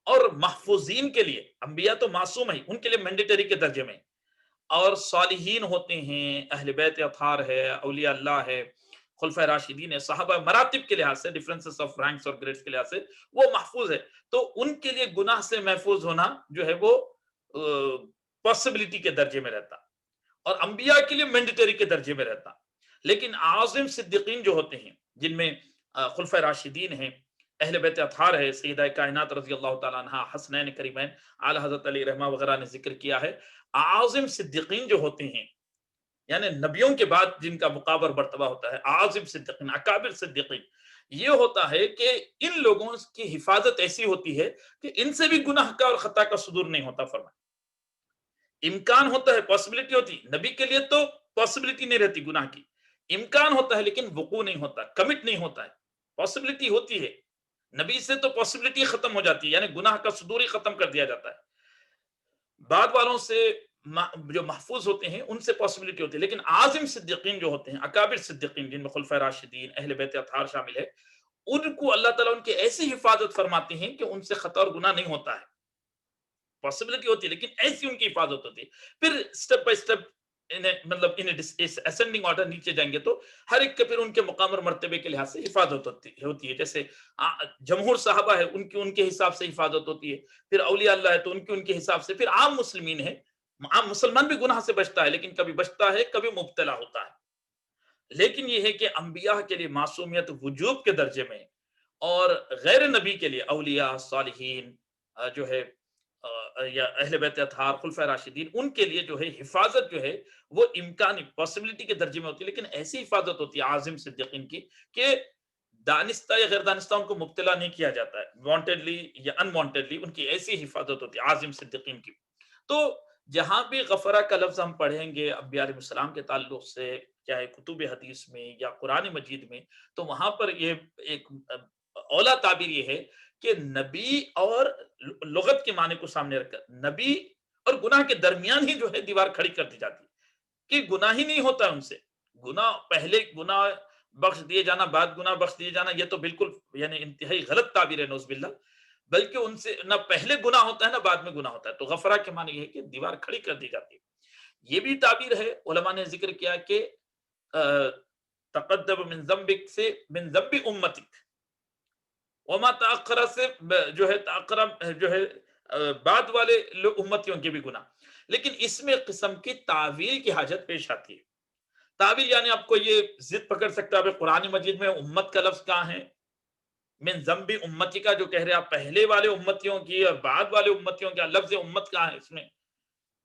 اور محفوظین کے لیے، انبیاء تو معصوم ہیں، ان کے لیے مینڈیٹری کے درجے میں، اور صالحین ہوتے ہیں، اہل بیت اطہار ہے، اولیاء اللہ ہے، خلفۂ راشدین ہے، صحابہ، مراتب کے لحاظ سے، ڈفرنسز آف رینکس اور گریڈز کے لحاظ سے وہ محفوظ ہے۔ تو ان کے لیے گناہ سے محفوظ ہونا جو ہے وہ پاسبلٹی کے درجے میں رہتا، اور انبیاء کے لیے مینڈیٹری کے درجے میں رہتا۔ لیکن اعظم صدیقین جو ہوتے ہیں، جن میں خلفۂ راشدین ہیں، اہل بیت اطہار ہے، سیدہ کائنات رضی اللہ تعالیٰ عنہ، حسنین کریمین، اعلی حضرت علی رحمہ وغیرہ نے ذکر کیا ہے، اعظم صدیقین جو ہوتے ہیں، یعنی نبیوں کے بعد جن کا مقابر مرتبہ ہوتا ہے، اعظم صدیقین، اکابر صدیقین، یہ ہوتا ہے کہ ان لوگوں کی حفاظت ایسی ہوتی ہے کہ ان سے بھی گناہ کا اور خطا کا صدور نہیں ہوتا۔ فرمائے امکان ہوتا ہے، پاسبلٹی ہوتی، نبی کے لیے تو پاسبلٹی نہیں رہتی گناہ کی، امکان ہوتا ہے لیکن وقوع نہیں ہوتا، کمٹ نہیں ہوتا ہے، پاسبلٹی ہوتی ہے، نبی سے تو پاسبلٹی ختم ہو جاتی ہے، یعنی گناہ کا صدور ہی ختم کر دیا جاتا ہے۔ بعد والوں سے جو محفوظ ہوتے ہیں ان سے پاسبلٹی ہوتی ہے، لیکن اعظم صدیقین جو ہوتے ہیں، اکابر صدیقین، جن میں خلفۂ راشدین، اہل بیت اطہار شامل ہے، ان کو اللہ تعالیٰ ان کی ایسی حفاظت فرماتے ہیں کہ ان سے خطا اور گناہ نہیں ہوتا ہے، پاسبلٹی ہوتی ہے لیکن ایسی ان کی حفاظت ہوتی ہے۔ پھر سٹیپ بائی سٹیپ مطلب اسینڈنگ آرڈر نیچے جائیں گے تو ہر ایک کے پھر ان کے مقام اور مرتبے کے لحاظ سے حفاظت ہوتی ہے، جیسے جمہور صحابہ ہے، ان کے حساب سے حفاظت ہوتی ہے، پھر اولیاء اللہ ہے تو ان کے حساب سے، پھر عام مسلمین ہے، عام مسلمان بھی گناہ سے بچتا ہے، لیکن کبھی بچتا ہے، کبھی مبتلا ہوتا ہے۔ لیکن یہ ہے کہ انبیاء کے لیے معصومیت وجوب کے درجے میں، اور غیر نبی کے لیے اولیاء، صالحین جو ہے یا اہل بیت اطہار، خلفۂ راشدین، ان کے لیے جو ہے حفاظت جو ہے وہ امکانی، پاسبلٹی کے درجے میں ہوتی ہے، لیکن ایسی حفاظت ہوتی ہے اعظم صدیقین کی کہ دانستہ یا غیر دانستہ ان کو مبتلا نہیں کیا جاتا ہے، وانٹیڈلی یا ان وانٹیڈلی، ان کی ایسی حفاظت ہوتی ہے اعظم صدیقین کی۔ تو جہاں بھی غفرہ کا لفظ ہم پڑھیں گے انبیاء علیہ السلام کے تعلق سے، چاہے کتب حدیث میں یا قرآن مجید میں، تو وہاں پر یہ ایک اولا تعبیر یہ ہے کہ نبی اور لغت کے معنی کو سامنے رکھ کر نبی اور گناہ کے درمیان ہی جو ہے دیوار کھڑی کر دی جاتی ہے کہ گناہ ہی نہیں ہوتا ان سے۔ گناہ، پہلے گناہ بخش دیے جانا، بعد گناہ بخش دیے جانا، یہ تو بالکل یعنی انتہائی غلط تعبیر ہے، نعوذ باللہ۔ بلکہ ان سے نہ پہلے گناہ ہوتا ہے نہ بعد میں گناہ ہوتا ہے. تو غفرہ کے معنی یہ ہے کہ دیوار کھڑی کر دی جاتی ہے. یہ بھی تعبیر ہے، علماء نے ذکر کیا کہ تقدم من ذنبک سے من ذنب امتک، وما تاخر سے جو ہے تاخر جو ہے بعد والے امتیوں کے بھی گناہ. لیکن اس میں قسم کی تعویل کی حاجت پیش آتی ہے. تعویل یعنی آپ کو یہ ضد پکڑ سکتا ہے قرآن مجید میں امت کا لفظ کہاں ہے، من ذنب امتی کا جو کہہ رہے آپ پہلے والے امتیوں کی اور بعد والے امتیوں کا لفظ امت کہاں ہے، اس میں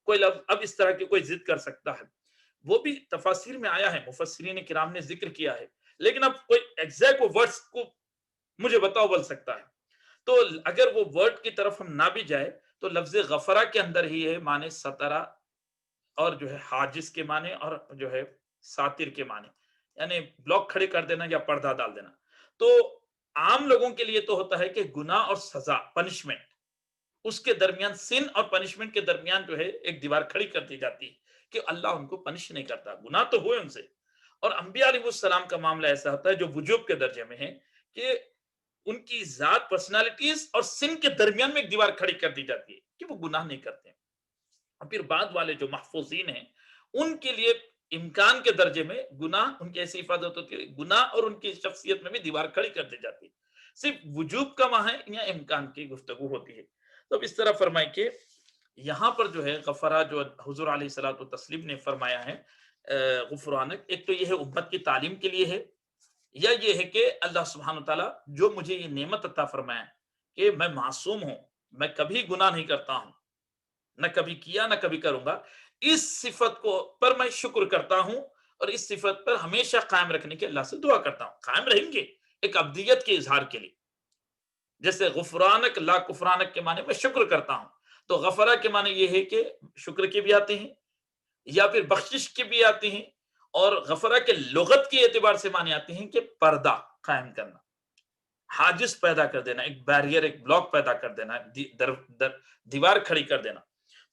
کوئی لفظ اب اس طرح کی کوئی ضد کر سکتا ہے. وہ بھی تفاسیر میں آیا ہے، مفسرین کرام نے ذکر کیا ہے، لیکن اب کوئی ایگزیکٹ ورڈز کو مجھے بتاؤ بول سکتا ہے. تو اگر وہ ورڈ کی طرف ہم نہ بھی جائے تو لفظ غفرہ کے اندر ہی ہے معنی سترہ اور جو ہے حاجز کے معنی اور جو ہے ساتر کے معنی، یعنی بلاک کھڑے کر دینا یا پردہ ڈال دینا. تو عام لوگوں کے لیے تو ہوتا ہے کہ گناہ اور سزا پنشمنٹ، اس کے درمیان سن اور پنشمنٹ کے درمیان جو ہے ایک دیوار کھڑی کر دی جاتی ہے کہ اللہ ان کو پنش نہیں کرتا. گناہ تو ہوئے ان سے. اور انبیاء علیہ السلام کا معاملہ ایسا ہوتا ہے جو وجوب کے درجے میں ہے کہ ان کی ذات پرسنالٹیز اور سن کے درمیان میں ایک دیوار کھڑی کر دی جاتی ہے کہ وہ گناہ نہیں کرتے. اور پھر بعد والے جو محفوظین ہیں ان کے لیے امکان کے درجے میں گناہ ان کی ایسی حفاظت ہوتی ہے، گناہ اور ان کی شخصیت میں بھی دیوار کھڑی کر دی جاتی ہے. صرف وجوب کا وہاں ہے یا امکان کی گفتگو ہوتی ہے. تو اس طرح فرمائے کہ یہاں پر جو ہے غفرہ جو حضور علیہ الصلوۃ والتسلیم نے فرمایا ہے غفرانک، ایک تو یہ ہے امت کی تعلیم کے لیے ہے، یا یہ ہے کہ اللہ سبحانہ وتعالیٰ جو مجھے یہ نعمت عطا فرمایا کہ میں معصوم ہوں، میں کبھی گناہ نہیں کرتا ہوں، نہ کبھی کیا نہ کبھی کروں گا، اس صفت کو پر میں شکر کرتا ہوں اور اس صفت پر ہمیشہ قائم رکھنے کی اللہ سے دعا کرتا ہوں. قائم رہیں گے ایک ابدیت کے اظہار کے لیے. جیسے غفرانک لا کفرانک کے معنی میں شکر کرتا ہوں، تو غفرہ کے معنی یہ ہے کہ شکر کے بھی آتے ہیں یا پھر بخشش کے بھی آتے ہیں، اور غفرہ کے لغت کے اعتبار سے معنی آتے ہیں کہ پردہ قائم کرنا، حاجز پیدا کر دینا، ایک بیریئر ایک بلاک پیدا کر دینا، دیوار کھڑی کر دینا.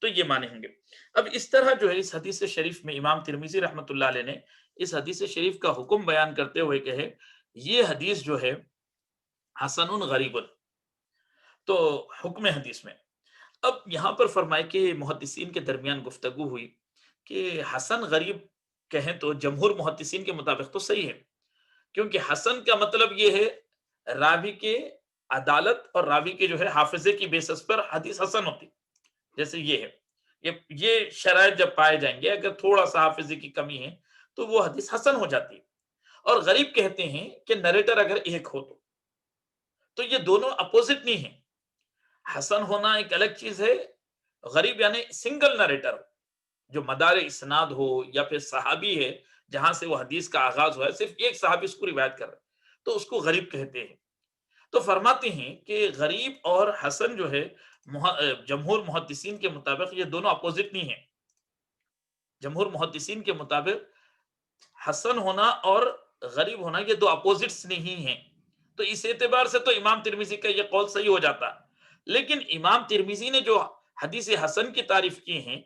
تو یہ معنی ہوں گے. اب اس طرح جو ہے اس حدیث شریف میں امام ترمذی رحمۃ اللہ علیہ نے اس حدیث شریف کا حکم بیان کرتے ہوئے کہے یہ حدیث جو ہے حسن غریب. تو حکم حدیث میں اب یہاں پر فرمائے کہ محدثین کے درمیان گفتگو ہوئی کہ حسن غریب کہیں تو جمہور محدثین کے مطابق تو صحیح ہے، کیونکہ حسن کا مطلب یہ ہے راوی کے عدالت اور راوی کے جو ہے حافظے کی بیسس پر حدیث حسن ہوتی. جیسے یہ ہے یہ شرائط جب پائے جائیں گے، اگر تھوڑا سا حافظے کی کمی ہے تو وہ حدیث حسن ہو جاتی ہے. اور غریب کہتے ہیں کہ نریٹر اگر ایک ہو تو یہ دونوں اپوزٹ نہیں ہیں. حسن ہونا ایک الگ چیز ہے، غریب یعنی سنگل نریٹر ہو جو مدار اسناد ہو یا پھر صحابی ہے جہاں سے وہ حدیث کا آغاز ہوا ہے، صرف ایک صحابی اس کو روایت کر رہا ہے تو اس کو غریب کہتے ہیں. تو فرماتے ہیں کہ غریب اور حسن جو ہے جمہور محدثین کے مطابق یہ دونوں اپوزٹ نہیں ہیں. جمہور محدثین کے مطابق حسن ہونا اور غریب ہونا یہ دو اپوزٹس نہیں ہیں. تو اس اعتبار سے تو امام ترمذی کا یہ قول صحیح ہو جاتا. لیکن امام ترمذی نے جو حدیث حسن کی تعریف کی ہیں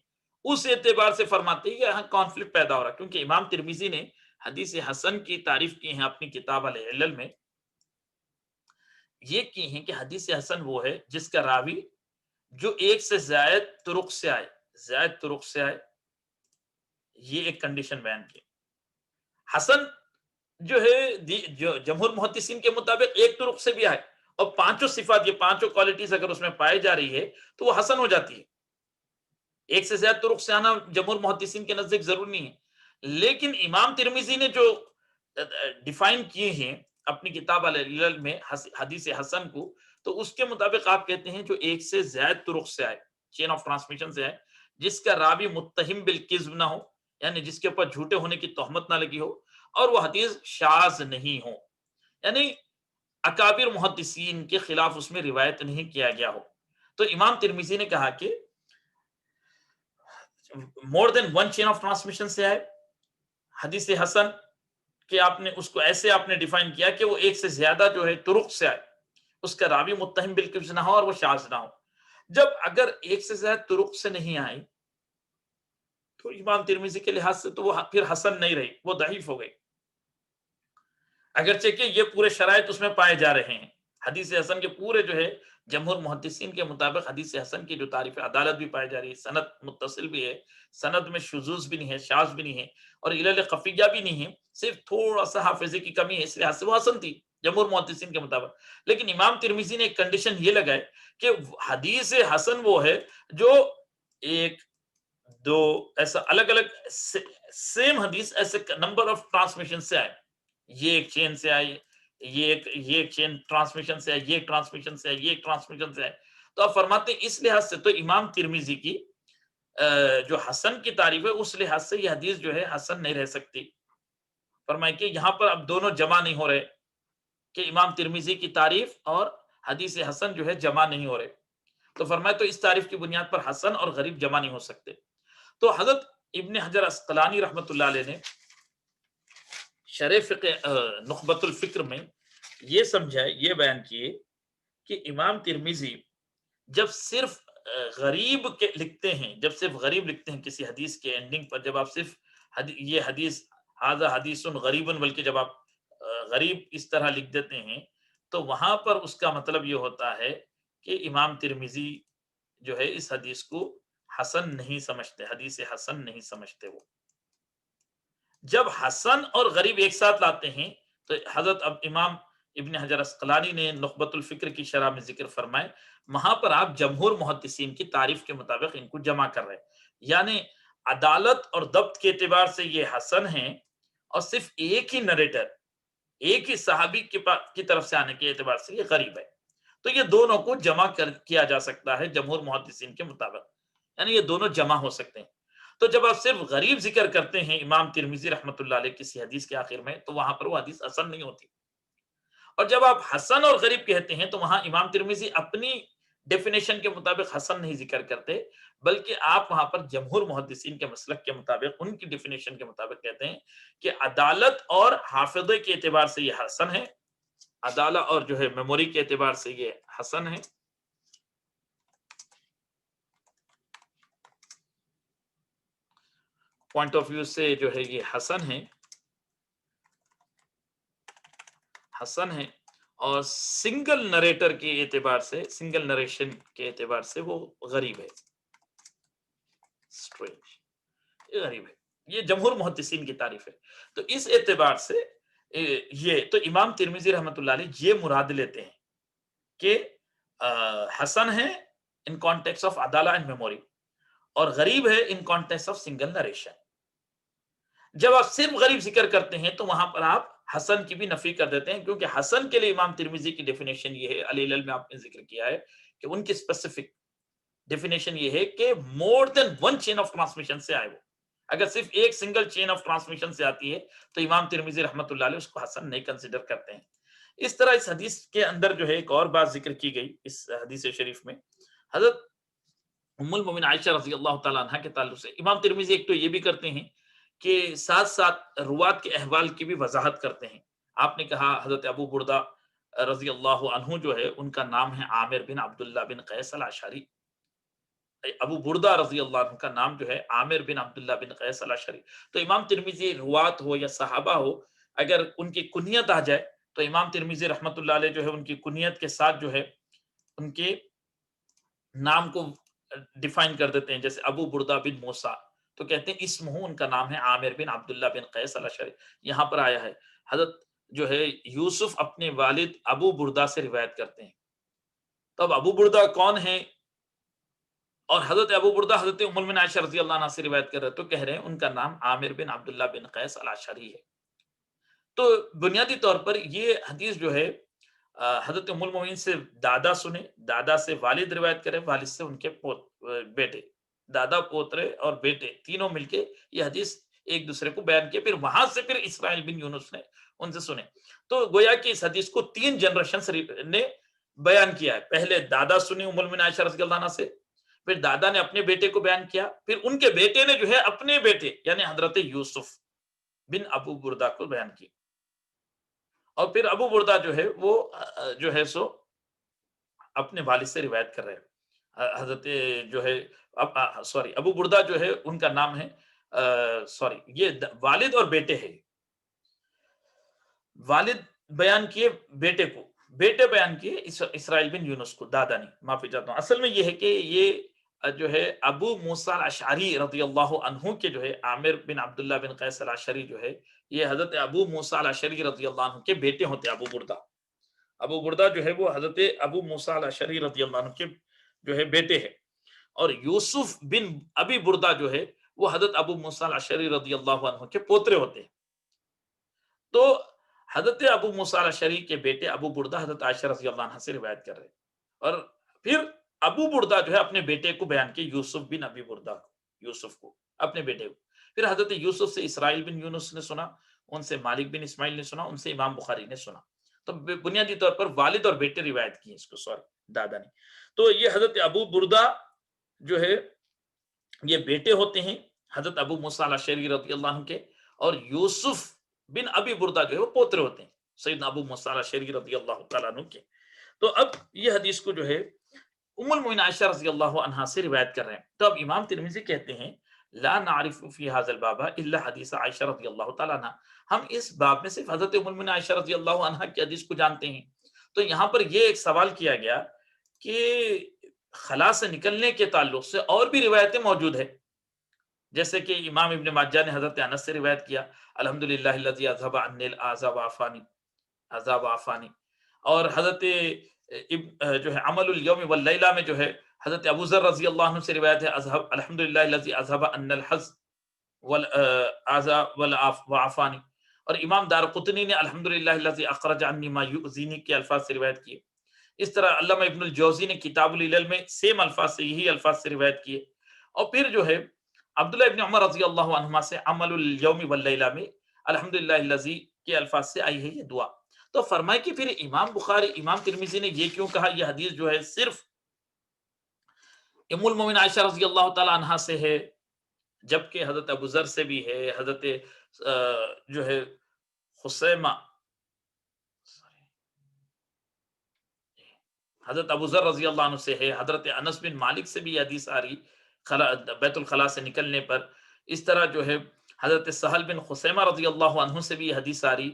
اس اعتبار سے فرماتے ہیں کہ یہاں کانفلکٹ پیدا ہو رہا، کیونکہ امام ترمذی نے حدیث حسن کی تعریف کی ہیں اپنی کتاب العلل میں. یہ کی ہیں کہ حدیث حسن وہ ہے جس کا راوی جو ایک سے زائد طرق سے آئے، یہ ایک کنڈیشن بیان کی. حسن جو ہے جو جمہور محدثین کے مطابق ایک طرق سے بھی آئے اور پانچوں صفات، یہ پانچوں کوالٹیز اگر اس میں پائی جا رہی ہے تو وہ حسن ہو جاتی ہے. ایک سے زیادہ طرق سے آنا جمہور محدثین کے نزدیک ضرور نہیں ہے. لیکن امام ترمذی نے جو ڈیفائن کیے ہیں اپنی کتاب العلل میں حدیث حسن کو، تو اس کے مطابق آپ کہتے ہیں جو ایک سے زیادہ طرق سے آئے، چین آف ٹرانسمیشن سے آئے، جس کا راوی متہم بالکذب نہ ہو، یعنی جس کے اوپر جھوٹے ہونے کی تہمت نہ لگی ہو، اور وہ حدیث شاذ نہیں ہو، یعنی اکابر محدثین کے خلاف اس میں روایت نہیں کیا گیا ہو. تو امام ترمذی نے کہا کہ مور دین ون چین آف ٹرانسمیشن سے آئے حدیث حسن کہ آپ نے اس کو ایسے آپ نے ڈیفائن کیا کہ وہ ایک سے زیادہ جو ہے طرق سے آئے، اس کا راوی متہم بالکذب نہ ہو اور وہ شاذ نہ ہو. جب اگر ایک سے زیادہ طرق سے نہیں آئی تو امام ترمذی کے لحاظ سے تو وہ پھر حسن نہیں رہی، وہ ضعیف ہو گئی، اگرچہ کہ یہ پورے شرائط اس میں پائے جا رہے ہیں حدیث حسن کے پورے جو ہے جمہور محدثین کے مطابق حدیث حسن کی جو تعریف عدالت بھی پائی جا رہی ہے، سند متصل بھی ہے، سند میں شذوذ بھی نہیں ہے، شاذ بھی نہیں ہے، اور علل خفیہ بھی نہیں ہے، صرف تھوڑا سا حافظے کی کمی ہے، اس لحاظ سے وہ حسن تھی جمہور محدثین کے مطابق۔ لیکن امام ترمذی نے ایک کنڈیشن یہ لگائے کہ حدیث حسن وہ ہے جو ایک دو ایسا الگ الگ سیم حدیث ایسے نمبر آف ٹرانسمیشن سے آئے، یہ ایک چین سے آئی، یہ ایک چین ٹرانسمیشن سے آئے، یہ ایک ٹرانسمیشن سے آئے، یہ ایک ٹرانسمیشن سے آئے۔ تو آپ فرماتے ہیں اس لحاظ سے تو امام ترمذی کی جو حسن کی تعریف ہے اس لحاظ سے یہ حدیث جو ہے حسن نہیں رہ سکتی۔ فرمائے کہ یہاں پر اب دونوں جمع نہیں ہو رہے، کہ امام ترمذی کی تعریف اور حدیث حسن جو ہے جمع نہیں ہو رہے، تو فرمائے تو اس تعریف کی بنیاد پر حسن اور غریب جمع نہیں ہو سکتے۔ تو حضرت ابن حجر عسقلانی رحمۃ اللہ علیہ نے شرح فقہ نخبۃ الفکر میں یہ سمجھائے، یہ بیان کیے کہ امام ترمذی جب صرف غریب کے لکھتے ہیں، جب صرف غریب لکھتے ہیں کسی حدیث کے اینڈنگ پر، جب آپ صرف یہ حدیث ھذا حدیث غریب، بلکہ جب آپ غریب اس طرح لکھ دیتے ہیں تو وہاں پر اس کا مطلب یہ ہوتا ہے کہ امام ترمذی جو ہے اس حدیث کو حسن نہیں سمجھتے، حدیث حسن نہیں سمجھتے۔ وہ جب حسن اور غریب ایک ساتھ لاتے ہیں تو حضرت اب امام ابن حجر عسقلانی نے نخبۃ الفکر کی شرح میں ذکر فرمائے، وہاں پر آپ جمہور محدثین کی تعریف کے مطابق ان کو جمع کر رہے ہیں، یعنی عدالت اور ضبط کے اعتبار سے یہ حسن ہیں، اور صرف ایک ہی نریٹر، ایک ہی صحابی کی طرف سے آنے کے اعتبار سے یہ غریب ہے۔ تو یہ دونوں کو جمع کیا جا سکتا ہے جمہور محدثین کے مطابق، یعنی یہ دونوں جمع ہو سکتے ہیں۔ تو جب آپ صرف غریب ذکر کرتے ہیں امام ترمذی رحمۃ اللہ علیہ کسی حدیث کے آخر میں، تو وہاں پر وہ حدیث حسن نہیں ہوتی، اور جب آپ حسن اور غریب کہتے ہیں تو وہاں امام ترمذی اپنی ڈیفینیشن کے مطابق حسن نہیں ذکر کرتے، بلکہ آپ وہاں پر جمہور محدثین کے مسلک کے مطابق ان کی ڈیفینیشن کے مطابق کہتے ہیں کہ عدالت اور حافظے کے اعتبار سے یہ حسن ہے، عدالت اور جو ہے میموری کے اعتبار سے یہ حسن ہے، پوائنٹ آف ویو سے جو ہے یہ حسن ہے، حسن ہے، اور سنگل نریٹر کے اعتبار سے، سنگل نریشن کے اعتبار سے وہ غریب ہے، اسٹرینج، یہ غریب ہے، یہ جمہور محدثین کی تعریف ہے۔ تو اس اعتبار سے یہ تو امام ترمذی رحمۃ اللہ علیہ یہ مراد لیتے ہیں کہ حسن ہے ان کانٹیکس آف عدالہ اینڈ میموری، اور غریب ہے in contexts of single narration. جب آپ صرف غریب ذکر کرتے ہیں تو وہاں پر آپ حسن کی بھی نفی کر دیتے ہیں، کیونکہ حسن کے لیے امام ترمذی کی ڈیفینیشن یہ ہے، العلل میں آپ نے ذکر کیا ہے کہ ان کی اسپیسیفک ڈیفینیشن یہ ہے کہ مور دین ون چین آف ٹرانسمیشن سے آئے وہ، اگر صرف ایک سنگل چین آف ٹرانسمیشن سے آتی ہے تو امام ترمذی رحمۃ اللہ علیہ اس کو حسن نہیں کنسیڈر کرتے ہیں۔ اس طرح اس حدیث کے اندر جو ہے ایک اور بات ذکر کی گئی اس حدیث شریف میں، حضرت ام المومنین عائشہ رضی اللہ تعالیٰ عنہ کے تعلق سے امام ترمذی ایک تو یہ بھی کرتے ہیں کہ ساتھ ساتھ روات کے احوال کی بھی وضاحت کرتے ہیں۔ آپ نے کہا حضرت ابو بردہ رضی اللہ عنہ جو ہے ان کا نام ہے عامر بن عبداللہ بن قیس الاشعری، ابو بردہ رضی اللہ عنہ کا نام جو ہے عامر بن عبداللہ بن قیس الاشعری۔ تو امام ترمذی روات ہو یا صحابہ ہو، اگر ان کی کنیت آ جائے تو امام ترمذی رحمۃ اللہ علیہ جو ہے ان کی کنیت کے ساتھ جو ہے ان کے نام کو ڈیفائن کر دیتے ہیں، جیسے ابو بردہ بن موسیٰ تو کہتے ہیں اسم ہو، ان کا نام ہے عامر بن عبداللہ بن قیس الاشعری۔ یہاں پر آیا ہے حضرت جو ہے یوسف اپنے والد ابو بردہ سے روایت کرتے ہیں، تو اب ابو بردہ کون ہیں؟ اور حضرت ابو بردہ حضرت ام المومنین عائشہ رضی اللہ عنہ سے روایت کر رہے تو کہہ رہے ہیں ان کا نام عامر بن عبداللہ بن قیس الاشعری ہے۔ تو بنیادی طور پر یہ حدیث جو ہے حضرت ام المومنین سے دادا سنے، دادا سے والد روایت کرے، والد سے ان کے بیٹے، دادا پوترے اور بیٹے تینوں مل کے یہ حدیث ایک دوسرے کو بیان کیے، پھر وہاں سے پھر اسماعیل بن یونس نے ان سے سنے۔ تو گویا کہ اس حدیث کو 3 جنریشن نے بیان کیا ہے، پہلے دادا سنی ام المومنین عائشہ رضی اللہ عنہ سے، پھر دادا نے اپنے بیٹے کو بیان کیا، پھر ان کے بیٹے نے جو ہے اپنے بیٹے یعنی حضرت یوسف بن ابو بردہ کو بیان کی، اور پھر ابو بردہ جو ہے وہ جو ہے سو اپنے والد سے روایت کر رہے ہیں۔ حضرت جو ہے ابو بردہ جو ہے ان کا نام ہے یہ والد اور بیٹے ہے، والد بیان کیے بیٹے کو، بیٹے بیان کیے اسرائیل بن یونس کو، دادا نہیں، معافی چاہتا ہوں. اصل میں یہ ہے کہ یہ جو ہے ابو موسیٰ الاشعری رضی اللہ عنہ کے جو ہے عامر بن عبداللہ بن قیس الاشعری جو ہے یہ حضرت ابو موسیٰ الاشعری رضی اللہ عنہ کے بیٹے ہوتے ہیں. ابو بردہ جو ہے وہ حضرت ابو موسیٰ الاشعری رضی اللہ عنہ کے جو ہے بیٹے ہیں، اور یوسف بن ابی بردہ جو ہے وہ حضرت ابو موسیٰ الاشعری رضی اللہ عنہ کے پوترے ہوتے ہیں. تو حضرت ابو موسیٰ الاشعری کے بیٹے ابو بردہ حضرت عائشہ رضی اللہ عنہ سے روایت کر رہے ہیں، اور پھر ابو بردہ جو ہے اپنے بیٹے کو بیان کیا، یوسف بن ابی بردہ، یوسف کو اپنے بیٹے کو. پھر حضرت یوسف سے اسرائیل بن یونس نے سنا، ان سے مالک بن اسماعیل نے سنا، ان سے امام بخاری نے سنا. تو بنیادی طور پر والد اور بیٹے روایت کیے اس کو، دادا نے. تو یہ حضرت ابو بردہ جو ہے یہ بیٹے ہوتے ہیں حضرت ابو موسیٰ الاشعری رضی اللہ عنہ کے، اور یوسف بن ابی بردہ جو ہے وہ پوترے ہوتے ہیں سیدنا ابو موسیٰ الاشعری رضی اللہ تعالیٰ عنہ کے. تو اب یہ حدیث کو جو ہے ام المؤمنین عائشہ رضی اللہ عنہا سے روایت کر رہے ہیں. تو اب امام ترمذی کہتے ہیں لا نعرف فی هذا الباب الا حدیث عائشہ رضی اللہ تعالیٰ عنہ، ہم اس باب میں صرف حضرت ام المؤمنین عائشہ رضی اللہ عنہا کی حدیث کو جانتے ہیں. تو یہاں پر یہ ایک سوال کیا گیا کہ خلا سے نکلنے کے تعلق سے اور بھی روایتیں موجود ہیں، جیسے کہ امام ابن ماجہ نے حضرت انس سے روایت کیا الحمدللہ الذی اذھب عنی الاذى وعافانی، اور حضرت جو ہے عمل الیوم واللیلہ میں جو ہے حضرت ابو ذر رضی اللہ عنہ سے روایت ہے الحمدللہ الذی اذھب عنا الحزن والاذى وعافانی، اور امام دارقطنی نے الحمدللہ الذی اخرج عنی ما یؤذینی کے الفاظ سے روایت کیے. اس طرح علامہ ابن الجوزی نے کتاب العلل میں سیم الفاظ سے یہی الفاظ سے روایت کیے. اور پھر جو ہے عبداللہ ابن عمر رضی اللہ عنہما سے عمل الیوم واللیلہ میں الحمدللہ الذی کے الفاظ سے آئی ہے یہ دعا. تو فرمائے کہ پھر امام ترمذی نے یہ کیوں کہا یہ حدیث جو ہے صرف ام المؤمنین عائشہ رضی اللہ تعالی عنہا سے ہے، جبکہ حضرت ابو ذر سے بھی ہے، حضرت جو ہے خسیمہ حضرت ابو ذر رضی اللہ عنہ سے ہے، حضرت انس بن مالک سے بھی حدیث آ رہی بیت الخلاء سے نکلنے پر. اس طرح جو ہے حضرت سہل بن خسیمہ رضی اللہ عنہ سے بھی حدیث آ رہی،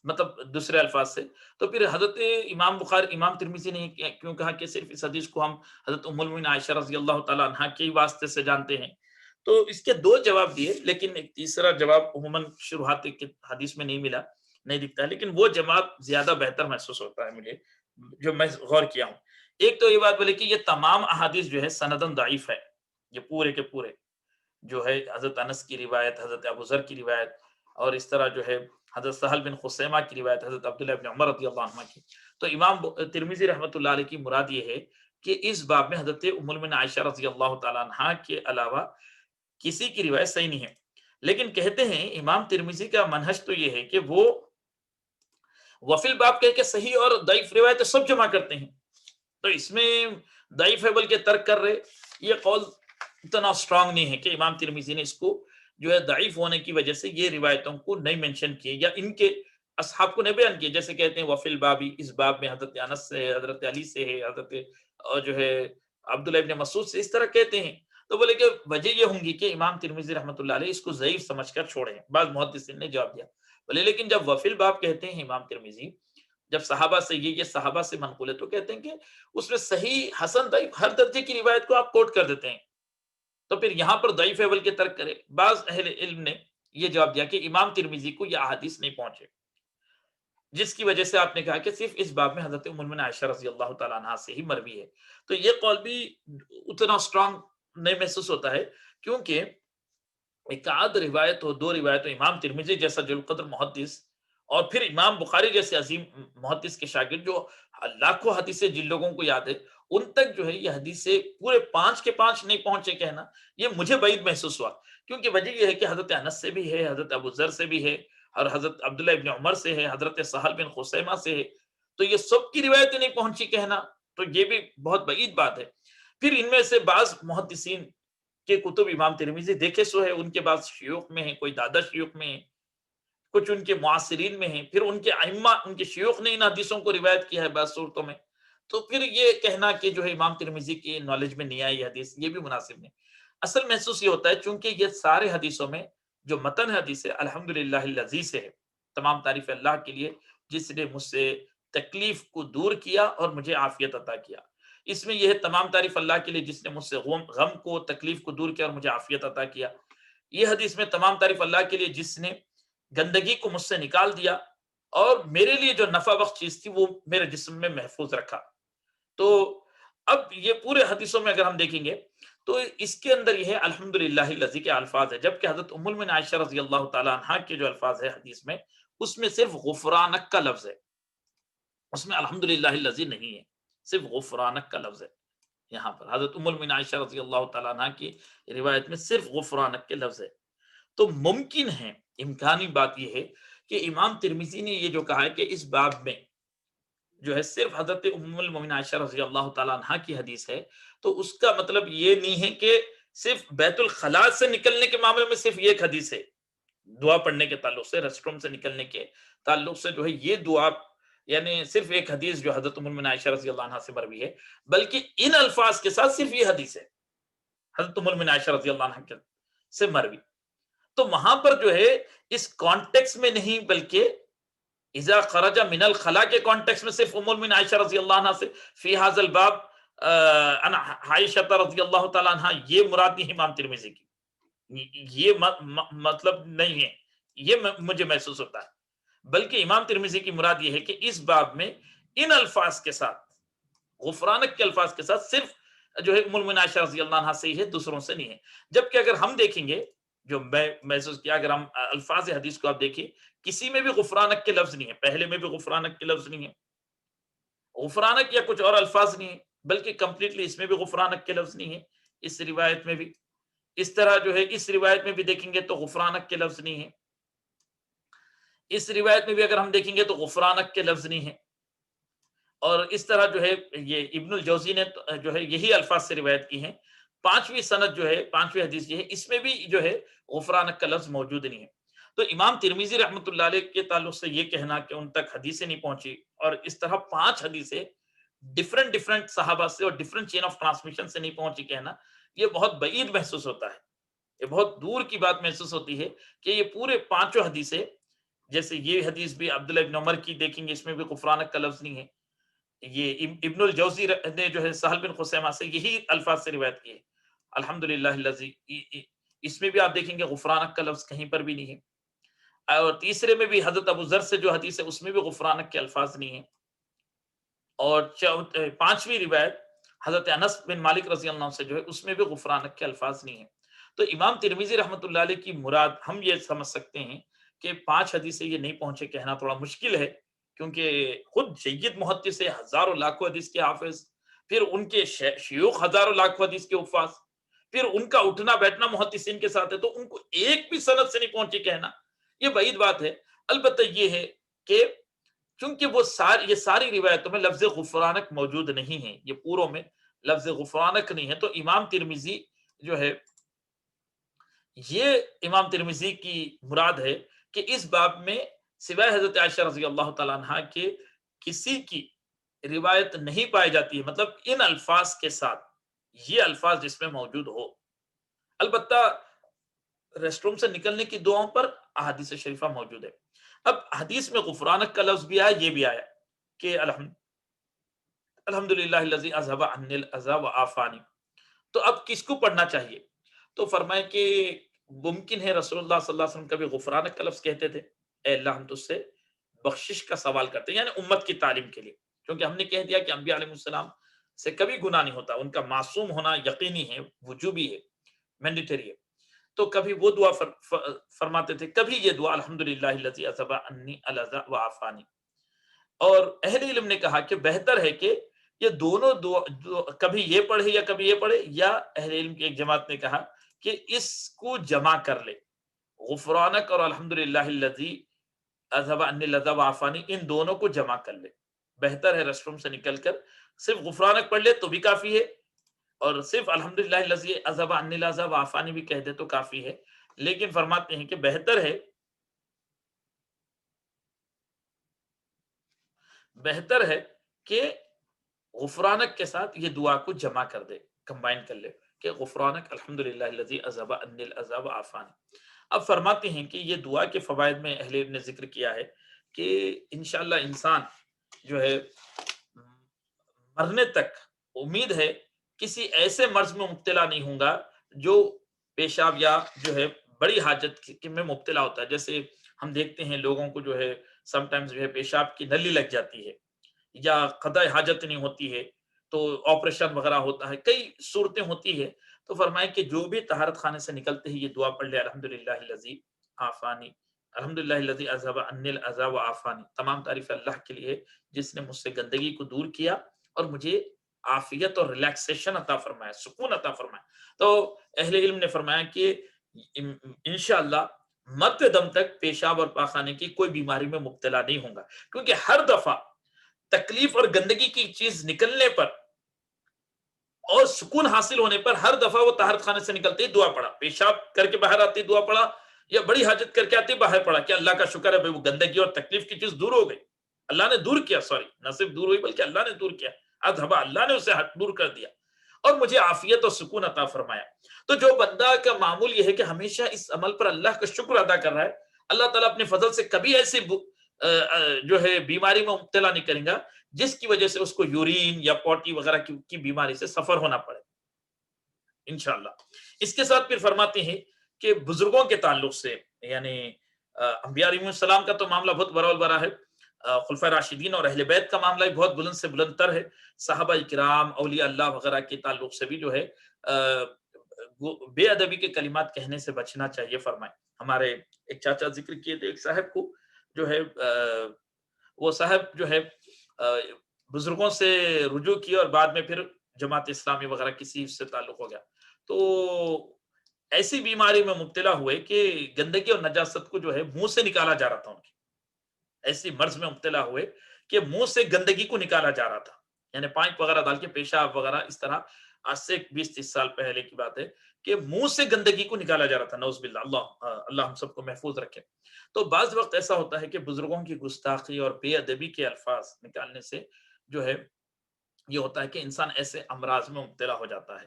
مطلب دوسرے الفاظ سے. تو پھر حضرت امام ترمذی نے کیوں کہا کہ صرف اس حدیث کو ہم حضرت ام المؤمنین عائشہ رضی اللہ تعالی عنہا کے واسطے سے جانتے ہیں؟ تو اس کے دو جواب دیے، لیکن ایک تیسرا جواب عموماً شروحات کی حدیث میں نہیں دکھتا ہے، لیکن وہ جواب زیادہ بہتر محسوس ہوتا ہے مجھے، جو میں غور کیا ہوں. ایک تو یہ بات بولے کہ یہ تمام احادیث جو ہے سندن ضعیف ہے، یہ پورے کے پورے جو ہے حضرت انس کی روایت، حضرت ابو ذر کی روایت، اور اس طرح جو ہے حضرت سہل بن خسیمہ کی روایت، حضرت عبداللہ بن عمر رضی اللہ عنہ کی. تو امام ترمذی رحمۃ اللہ علیہ کی مراد یہ ہے کہ اس باب میں حضرت ام المؤمنین عائشہ رضی اللہ تعالی عنہا کے علاوہ کسی کی روایت صحیح نہیں ہے. لیکن کہتے ہیں امام ترمذی کا منہج تو یہ ہے کہ وہ وفی الباب کہہ کے صحیح اور ضعیف روایت سب جمع کرتے ہیں. تو اس میں ضعیف ہے بلکہ ترک کر رہے، یہ قول اتنا اسٹرانگ نہیں ہے کہ امام ترمذی نے اس کو جو ہے ضعیف ہونے کی وجہ سے یہ روایتوں کو نہیں مینشن کیے یا ان کے اصحاب کو نہیں بیان کیے. جیسے کہتے ہیں وفی البابی، اس باب میں حضرت انس سے ہے، حضرت علی سے ہے، حضرت جو ہے عبداللہ ابن مسعود سے، اس طرح کہتے ہیں. تو بولے کہ وجہ یہ ہوں گی کہ امام ترمذی رحمۃ اللہ علیہ اس کو ضعیف سمجھ کر چھوڑے ہیں. بعض محدثین نے جواب دیا بولے لیکن جب وفی الباب کہتے ہیں امام ترمذی، جب صحابہ سے یہ صحابہ سے منقول ہے، تو کہتے ہیں کہ اس میں صحیح حسن ضعیف ہر درجے کی روایت کو آپ کوٹ کر دیتے ہیں. تو پھر یہاں پر ضعیف ہے بلکہ ترک کرے. بعض اہل علم نے یہ جواب دیا کہ امام ترمذی کو یہ احادیث نہیں پہنچے، جس کی وجہ سے آپ نے کہا کہ صرف اس باب میں حضرت ام المؤمنین عائشہ رضی اللہ تعالی عنہا سے ہی مروی ہے. تو یہ قول بھی اتنا اسٹرانگ نہیں محسوس ہوتا ہے، کیونکہ ایک آدھ روایت ہو، دو روایت ہو، امام ترمذی جیسا جل قدر محدث اور پھر امام بخاری جیسے عظیم محدث کے شاگرد جو لاکھوں حدیثیں جن لوگوں کو یاد ہے، ان تک جو ہے یہ حدیثیں پورے 5 کے 5 نہیں پہنچے، کہنا یہ مجھے بعید محسوس ہوا. کیونکہ وجہ یہ ہے کہ حضرت انس سے بھی ہے، حضرت ابو ذر سے بھی ہے، اور حضرت عبداللہ ابن عمر سے ہے، حضرت سہل بن خسیمہ سے ہے. تو یہ سب کی روایتیں نہیں پہنچی کہنا تو یہ بھی بہت بعید بات ہے. پھر ان میں سے بعض محدثین کے کتب امام ترمذی دیکھے سو ہے، ان کے بعض شیوخ میں ہیں، کوئی دادا شیوخ میں ہیں، کچھ ان کے معاصرین میں ہیں، پھر ان کے ائمہ ان کے شیوخ نے ان حدیثوں کو روایت کیا ہے بعض صورتوں میں. تو پھر یہ کہنا کہ جو ہے امام ترمذی کی نالج میں نہیں آئی حدیث، یہ بھی مناسب نہیں. اصل محسوس یہ ہوتا ہے چونکہ یہ سارے حدیثوں میں جو متن حدیث ہے الحمدللہ الذی سے ہے، تمام تعریف اللہ کے لیے جس نے مجھ سے تکلیف کو دور کیا اور مجھے عافیت عطا کیا. اس میں یہ ہے تمام تعریف اللہ کے لیے جس نے مجھ سے غم کو تکلیف کو دور کیا اور مجھے عافیت عطا کیا. یہ حدیث میں تمام تعریف اللہ کے لیے جس نے گندگی کو مجھ سے نکال دیا اور میرے لیے جو نفع بخش چیز تھی وہ میرے جسم میں محفوظ رکھا. تو اب یہ پورے حدیثوں میں اگر ہم دیکھیں گے تو اس کے اندر یہ ہے الحمدللہ الذی کے الفاظ ہے، جبکہ حضرت ام المؤمنین عائشہ رضی اللہ تعالی عنہا کے جو الفاظ ہے حدیث میں اس میں صرف غفرانک کا لفظ ہے، اس میں الحمدللہ الذی نہیں ہے، صرف غفرانک کا لفظ ہے. یہاں پر حضرت ام المؤمنین عائشہ رضی اللہ تعالی عنہا کی روایت میں صرف غفرانک کے لفظ ہے. تو ممکن ہے، امکانی بات یہ ہے کہ امام ترمذی نے یہ جو کہا ہے کہ اس باب میں جو ہے صرف حضرت ام المؤمنین عائشہ رضی اللہ تعالی عنہا کی حدیث ہے، تو اس کا مطلب یہ نہیں ہے کہ صرف بیت الخلاء سے نکلنے کے معاملے میں صرف یہ ایک حدیث ہے. دعا پڑھنے کے تعلق سے، ریسٹ روم سے نکلنے کے تعلق سے جو ہے یہ دعا یعنی صرف ایک حدیث جو حضرت ام المؤمنین عائشہ رضی اللہ عنہا سے مروی ہے، بلکہ ان الفاظ کے ساتھ صرف یہ حدیث ہے حضرت ام المؤمنین عائشہ رضی اللہ عنہا سے مروی. تو وہاں پر جو ہے اس کانٹیکس میں نہیں بلکہ اذا خرج من الخلاء کے کانٹیکس میں صرف ام المؤمنین عائشہ رضی اللہ عنہا سے فی ھذا الباب عائشہ رضی اللہ تعالی عنہا، یہ مراد نہیں امام ترمذی کی، یہ مطلب نہیں ہے، یہ مجھے محسوس ہوتا ہے. بلکہ امام ترمذی کی مراد یہ ہے کہ اس باب میں ان الفاظ کے ساتھ، غفرانک کے الفاظ کے ساتھ صرف جو ہے ام المؤمنین عائشہ رضی اللہ عنہا سے ہی ہے، دوسروں سے نہیں ہے. جبکہ اگر ہم دیکھیں گے جو میں محسوس کیا، اگر ہم الفاظ حدیث کو آپ دیکھیں کسی میں بھی غفرانک کے لفظ نہیں ہے، پہلے میں بھی غفرانک کے لفظ نہیں ہے، غفرانک یا کچھ اور الفاظ نہیں ہے، بلکہ کمپلیٹلی اس میں بھی غفرانک کے لفظ نہیں ہے. اس روایت میں بھی اس طرح جو ہے اس روایت میں بھی دیکھیں گے تو غفرانک کے لفظ نہیں ہے، اس روایت میں بھی اگر ہم دیکھیں گے تو غفرانک کے لفظ نہیں ہے. اور اس طرح جو ہے یہ ابن الجوزی نے جو ہے یہی الفاظ سے روایت کی ہیں. پانچویں سند جو ہے، پانچویں حدیث یہ ہے، اس میں بھی جو ہے غفرانک کا لفظ موجود نہیں ہے. تو امام ترمذی رحمۃ اللہ علیہ کے تعلق سے یہ کہنا کہ ان تک حدیثیں نہیں پہنچی، اور اس طرح 5 حدیثیں ڈفرنٹ صحابہ سے اور ڈفرنٹ چین آف ٹرانسمیشن سے نہیں پہنچی کہنا، یہ بہت بعید محسوس ہوتا ہے، یہ بہت دور کی بات محسوس ہوتی ہے کہ یہ پورے 5 حدیثیں، جیسے یہ حدیث بھی عبداللہ ابن عمر کی دیکھیں گے، اس میں بھی غفرانک کا لفظ نہیں ہے. یہ ابن الجوزی نے جو ہے سہل بن خثیمہ سے یہی الفاظ سے روایت کی ہے الحمدللہ الذی، اس میں بھی آپ دیکھیں گے غفرانک کا لفظ کہیں پر بھی نہیں ہے. اور تیسرے میں بھی حضرت ابو ذر سے جو حدیث ہے اس میں بھی غفرانک کے الفاظ نہیں ہیں. اور 5ویں روایت حضرت انس بن مالک رضی اللہ عنہ سے جو ہے اس میں بھی غفرانک کے الفاظ نہیں ہیں. تو امام ترمذی رحمۃ اللہ علیہ کی مراد ہم یہ سمجھ سکتے ہیں کہ 5 حدیثیں یہ نہیں پہنچے کہنا تھوڑا مشکل ہے، کیونکہ خود جید محدث سے ہزاروں لاکھوں حدیث کے حافظ، پھر ان کے شیوخ ہزاروں لاکھوں حدیث کے حفاظ، پھر ان کا اٹھنا بیٹھنا محدثین کے ساتھ ہے، تو ان کو ایک بھی سند سے نہیں پہنچے کہنا یہ بعید بات ہے. البتہ یہ ہے کہ چونکہ یہ ساری روایتوں میں لفظ غفرانک موجود نہیں ہے، یہ پوروں میں لفظ غفرانک نہیں ہے، تو امام ترمذی جو ہے یہ امام ترمذی کی مراد ہے کہ اس باب میں سوائے حضرت عائشہ رضی اللہ تعالیٰ عنہا کے کسی کی روایت نہیں پائی جاتی ہے، مطلب ان الفاظ کے ساتھ یہ الفاظ جس میں موجود ہو. البتہ ریسٹ روم سے نکلنے کی دعاؤں پر احادیث شریفہ موجود ہے. اب حدیث میں غفرانک کا لفظ بھی آیا، یہ بھی آیا کہ الحمدللہ الذی اذھب عنی الاذی وعافانی. تو اب کس کو پڑھنا چاہیے؟ تو فرمائے کہ ممکن ہے رسول اللہ صلی اللہ علیہ وسلم کبھی غفرانک کا لفظ کہتے تھے، اے اللہ ہم تجھ سے بخشش کا سوال کرتے ہیں، یعنی امت کی تعلیم کے لیے، کیونکہ ہم نے کہہ دیا کہ انبیاء علیہ السلام سے کبھی گناہ نہیں ہوتا، ان کا معصوم ہونا یقینی ہے، وجوبی ہے، مینڈیٹری ہے. تو کبھی وہ دعا فرماتے تھے، کبھی یہ دعا الحمدللہ الذی اذھب عنی الاذی وعافانی. اور اہل علم نے کہا کہ بہتر ہے کہ یہ دونوں دعا کبھی یہ پڑھے یا کبھی یہ پڑھے، یا اہل علم کی ایک جماعت نے کہا کہ اس کو جمع کر لے، غفرانک اور الحمدللہ الذی اذھب عنی الاذی وعافانی، ان دونوں کو جمع کر لے. بہتر ہے ریسٹ روم سے نکل کر صرف غفرانک پڑھ لے تو بھی کافی ہے، اور صرف الحمدللہ الذی اذھب عنی الاذی وعافانی بھی کہہ دے تو کافی ہے. لیکن فرماتے ہیں کہ بہتر ہے کہ غفرانک کے ساتھ یہ دعا کو جمع کر دے، کمبائن کر لے کہ غفرانک الحمدللہ الذی اذھب عنی الاذی وعافانی. اب فرماتے ہیں کہ یہ دعا کے فوائد میں اہل علم نے ذکر کیا ہے کہ انشاءاللہ انسان جو ہے مرنے تک امید ہے کسی ایسے مرض میں مبتلا نہیں ہوں گا جو پیشاب یا جو ہے بڑی حاجت میں مبتلا ہوتا ہے. جیسے ہم دیکھتے ہیں لوگوں کو جو ہے سم ٹائمز جو ہے پیشاب کی نلی لگ جاتی ہے یا قضاء حاجت نہیں ہوتی ہے تو آپریشن وغیرہ ہوتا ہے, کئی صورتیں ہوتی ہے. تو فرمائیں کہ جو بھی طہارت خانے سے نکلتے ہی یہ دعا پڑھ لے, الحمدللہ الذی عافانی, الحمدللہ الذی اذهب عني الاذى وعافانی, تمام تعریف اللہ کے لیے جس نے مجھ سے گندگی کو دور کیا اور مجھے عافیت اور ریلیکسیشن عطا فرمایا, سکون عطا فرمایا. تو اہل علم نے فرمایا کہ انشاءاللہ مرتے دم تک پیشاب اور پاخانے کی کوئی بیماری میں مبتلا نہیں ہوں گا, کیونکہ ہر دفعہ تکلیف اور گندگی کی چیز نکلنے پر اور سکون حاصل ہونے پر ہر دفعہ وہ طہارت خانے سے نکلتے ہی دعا پڑا, پیشاب کر کے باہر آتے دعا پڑا, یا بڑی حاجت کر کے آتے باہر پڑا کہ اللہ کا شکر ہے وہ گندگی اور تکلیف کی چیز دور ہو گئی, اللہ نے دور کیا, سوری نہ صرف دور ہوئی بلکہ اللہ نے دور کیا, اذھبا, اللہ نے اسے دور کر دیا اور مجھے عافیت اور سکون عطا فرمایا. تو جو بندہ کا معمول یہ ہے کہ ہمیشہ اس عمل پر اللہ کا شکر ادا کر رہا ہے, اللہ تعالیٰ اپنے فضل سے کبھی ایسی جو ہے بیماری میں مبتلا نہیں کریں گا جس کی وجہ سے اس کو یورین یا پوٹی وغیرہ کی بیماری سے سفر ہونا پڑے انشاءاللہ. اس کے ساتھ پھر فرماتے ہیں کہ بزرگوں کے تعلق سے, یعنی انبیاء علیہم السلام کا تو معاملہ بہت بڑا بڑا ہے, خلفائے راشدین اور اہل بیت کا معاملہ بھی بہت بلند سے بلند تر ہے, صحابہ کرام اولیاء اللہ وغیرہ کے تعلق سے بھی جو ہے بے ادبی کے کلمات کہنے سے بچنا چاہیے. فرمائے ہمارے ایک چاچا ذکر کیے تھے, ایک صاحب کو جو ہے وہ صاحب جو ہے بزرگوں سے رجوع کیا اور بعد میں پھر جماعت اسلامی وغیرہ کسی سے تعلق ہو گیا, تو ایسی بیماری میں مبتلا ہوئے کہ گندگی اور نجاست کو جو ہے منہ سے نکالا جا رہا تھا, ان کی ایسی مرض میں مبتلا ہوئے کہ منہ سے گندگی کو نکالا جا رہا تھا, یعنی پائپ وغیرہ ڈال کے پیشاب وغیرہ اس طرح, آج سے 20-30 سال پہلے کی بات ہے کہ منہ سے گندگی کو نکالا جا رہا تھا, نعوذ باللہ, اللہ ہم سب کو محفوظ رکھے. تو بعض وقت ایسا ہوتا ہے کہ بزرگوں کی گستاخی اور بے ادبی کے الفاظ نکالنے سے جو ہے یہ ہوتا ہے کہ انسان ایسے امراض میں مبتلا ہو جاتا ہے.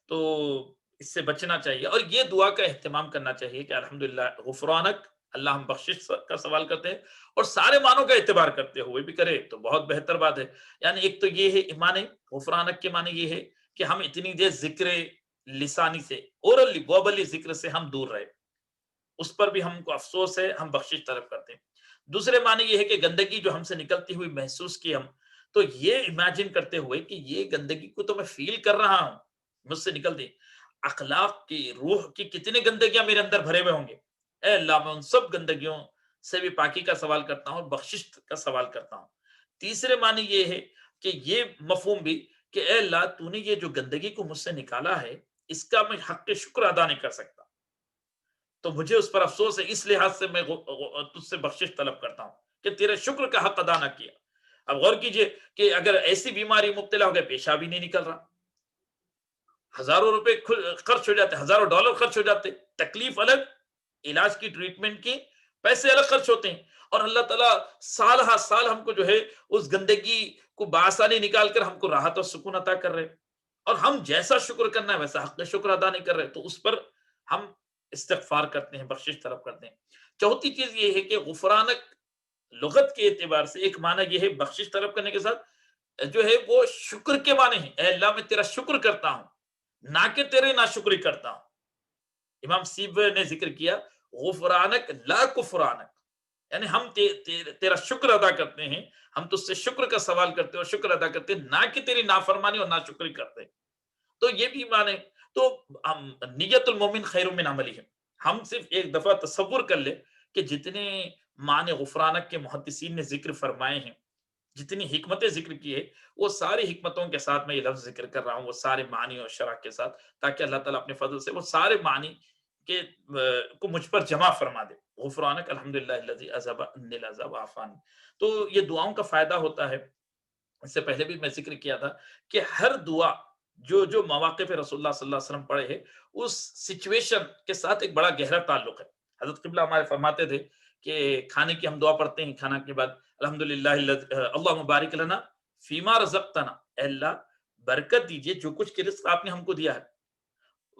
تو اس سے بچنا چاہیے اور یہ دعا کا اہتمام کرنا چاہیے کہ الحمدللہ غفرانک, اللہ ہم بخشش کا سوال کرتے ہیں اور سارے معنوں کا اعتبار کرتے ہوئے بھی کرے تو بہت بہتر بات ہے. یعنی ایک تو یہ ہے ایمان غفرانک کے معنی یہ ہے کہ ہم اتنی دیر ذکر لسانی سے اورلی وابلی ذکر سے ہم دور رہے, اس پر بھی ہم کو افسوس ہے, ہم بخشش طلب کرتے ہیں. دوسرے معنی یہ ہے کہ گندگی جو ہم سے نکلتی ہوئی محسوس کی ہم, تو یہ امیجن کرتے ہوئے کہ یہ گندگی کو تو میں فیل کر رہا ہوں مجھ سے نکلتی, اخلاق کی روح کی کتنی گندگیاں میرے اندر بھرے ہوئے ہوں گے, اے اللہ میں ان سب گندگیوں سے بھی پاکی کا سوال کرتا ہوں اور بخشش کا سوال کرتا ہوں. تیسرے معنی یہ ہے کہ یہ مفہوم بھی کہ اے اللہ تو نے یہ جو گندگی کو مجھ سے نکالا ہے اس کا میں حق شکر ادا نہیں کر سکتا, تو مجھے اس پر افسوس ہے, اس لحاظ سے میں تجھ سے بخشش طلب کرتا ہوں کہ تیرے شکر کا حق ادا نہ کیا. اب غور کیجئے کہ اگر ایسی بیماری مبتلا ہو گئے, پیشاب ہی نہیں نکل رہا, ہزاروں روپے خرچ ہو جاتے, ہزاروں ڈالر خرچ ہو جاتے, تکلیف الگ, علاج کی ٹریٹمنٹ کی پیسے الگ خرچ ہوتے ہیں, اور اللہ تعالیٰ سال ہر سال ہم کو جو ہے اس گندگی کو بآسانی نکال کر ہم کو راحت اور سکون عطا کر رہے, اور ہم جیسا شکر کرنا ہے ویسا حق شکر ادا نہیں کر رہے, تو اس پر ہم استغفار کرتے ہیں, بخشش طلب کرتے ہیں. چوتھی چیز یہ ہے کہ غفرانک لغت کے اعتبار سے ایک معنی یہ ہے بخشش طلب کرنے کے ساتھ جو ہے وہ شکر کے معنی ہیں, اے اللہ میں تیرا شکر کرتا ہوں نہ کہ تیرے ناشکری کرتا ہوں. امام سیب نے ذکر کیا غفرانک لا کفرانک, یعنی ہم تیرا شکر ادا کرتے ہیں, ہم تجھ سے شکر کا سوال کرتے ہیں اور شکر ادا کرتے ہیں, نہ کہ تیری نافرمانی اور ناشکری کرتے. تو یہ بھی معنی, تو نیت المومن خیر من عملی ہے. ہم صرف ایک دفعہ تصور کر لے کہ جتنے معنی غفرانک کے محدثین نے ذکر فرمائے ہیں, جتنی حکمتیں ذکر کی ہے, وہ ساری حکمتوں کے ساتھ میں یہ لفظ ذکر کر رہا ہوں, وہ سارے معنی اور شرح کے ساتھ, تاکہ اللہ تعالیٰ اپنے فضل سے وہ سارے معنی کے کو مجھ پر جمع فرما دے. غفرانک الحمدللہ الذی اذھب عنی الاذی وعافانی. تو یہ دعاؤں کا فائدہ ہوتا ہے. اس سے پہلے بھی میں ذکر کیا تھا کہ ہر دعا جو مواقع پہ رسول اللہ صلی اللہ علیہ وسلم پڑھے ہے, اس سچویشن کے ساتھ ایک بڑا گہرا تعلق ہے. حضرت قبلہ ہمارے فرماتے تھے کہ کھانے کی ہم دعا پڑھتے ہیں, کھانا کے بعد الحمدللہ اللہم بارک لنا فیما رزقتنا, اے اللہ برکت دیجئے جو کچھ کے رزق آپ نے ہم کو دیا ہے,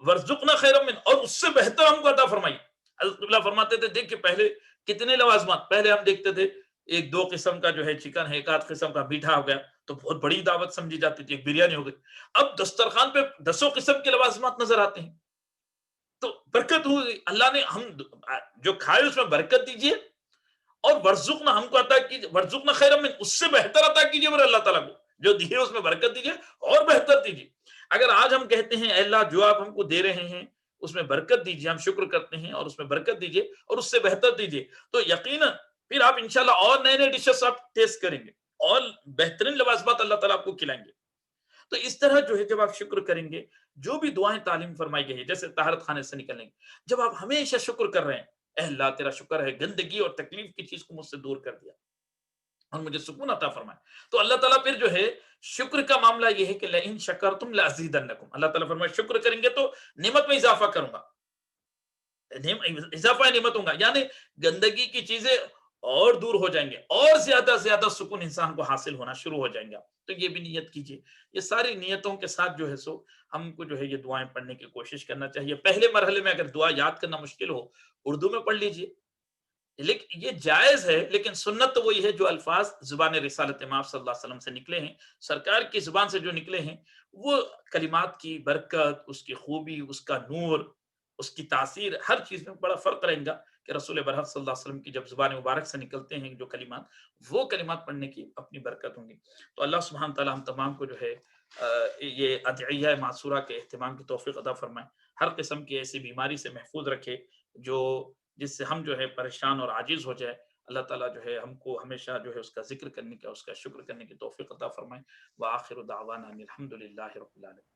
ورزقنا خیرا من, اور اس سے بہتر ہم کو عطا فرمائیے. حضرت قبلہ فرماتے تھے دیکھ کہ پہلے کتنے لوازمات, پہلے ہم دیکھتے تھے ایک دو قسم کا جو ہے چکن ہے، ایک آدھ قسم کا میٹھا ہو گیا تو بہت بڑی دعوت سمجھی جاتی تھی، ایک بریانی ہو گئی. اب دسترخوان پہ 10 قسم کے لوازمات نظر آتے ہیں. تو برکت ہوئی، اللہ نے ہم جو کھائے اس میں برکت دیجیے، اور ورزقنا، ہم کو عطا کیجیے، ورزقنا خیر من، اس سے بہتر عطا کیجیے میرے اللہ تعالیٰ کو، جو دیے اس میں برکت دیجیے اور بہتر دیجیے. اگر آج ہم کہتے ہیں اے اللہ جو آپ ہم کو دے رہے ہیں اس میں برکت دیجیے، ہم شکر کرتے ہیں اور اس میں برکت دیجیے اور اس سے بہتر دیجیے، تو یقیناً پھر آپ انشاءاللہ اور نئے نئے ڈشز آپ ٹیسٹ کریں گے اور بہترین لوازمات اللہ تعالیٰ آپ کو کھلائیں گے. تو اس طرح جو ہے جب آپ شکر کریں گے، جو بھی دعائیں تعلیم فرمائی گئی ہے، جیسے طہارت خانے سے نکلنے کی، جب آپ ہمیشہ شکر کر رہے ہیں، اے اللہ تیرا شکر ہے گندگی اور تکلیف کی چیز کو مجھ سے دور کر دیا اور مجھے سکون عطا فرمایا. تو اللہ تعالیٰ پھر جو ہے شکر کا معاملہ یہ ہے کہ لئن شکرتم لازیدنکم، اللہ تعالیٰ فرمایا شکر کریں گے تو نعمت میں اضافہ کروں گا، اضافہ نعمت ہوں گا، یعنی گندگی کی چیزیں اور دور ہو جائیں گے اور زیادہ زیادہ سکون انسان کو حاصل ہونا شروع ہو جائیں گا. تو یہ بھی نیت کیجیے. یہ ساری نیتوں کے ساتھ جو ہے سو ہم کو جو ہے یہ دعائیں پڑھنے کی کوشش کرنا چاہیے. پہلے مرحلے میں اگر دعا یاد کرنا مشکل ہو اردو میں پڑھ لیجیے، لیکن یہ جائز ہے، لیکن سنت تو وہی ہے جو الفاظ زبان رسالت امام صلی اللہ علیہ وسلم سے نکلے ہیں، سرکار کی زبان سے جو نکلے ہیں، وہ کلمات کی برکت، اس کی خوبی، اس کا نور، اس کی تاثیر، ہر چیز میں بڑا فرق رہے گا کہ رسول برحق صلی اللہ علیہ وسلم کی جب زبان مبارک سے نکلتے ہیں جو کلمات، وہ کلمات پڑھنے کی اپنی برکت ہوں گی. تو اللہ سبحانہ تعالیٰ ہم تمام کو جو ہے یہ ادعیہ معصورہ کے اہتمام کی توفیق عطا فرمائے، ہر قسم کی ایسی بیماری سے محفوظ رکھے جس سے ہم جو ہے پریشان اور عاجز ہو جائے. اللہ تعالیٰ جو ہے ہم کو ہمیشہ جو ہے اس کا ذکر کرنے کا، اس کا شکر کرنے کی توفیق عطا فرمائے. وآخر دعوانا الحمد للہ رب العالمین.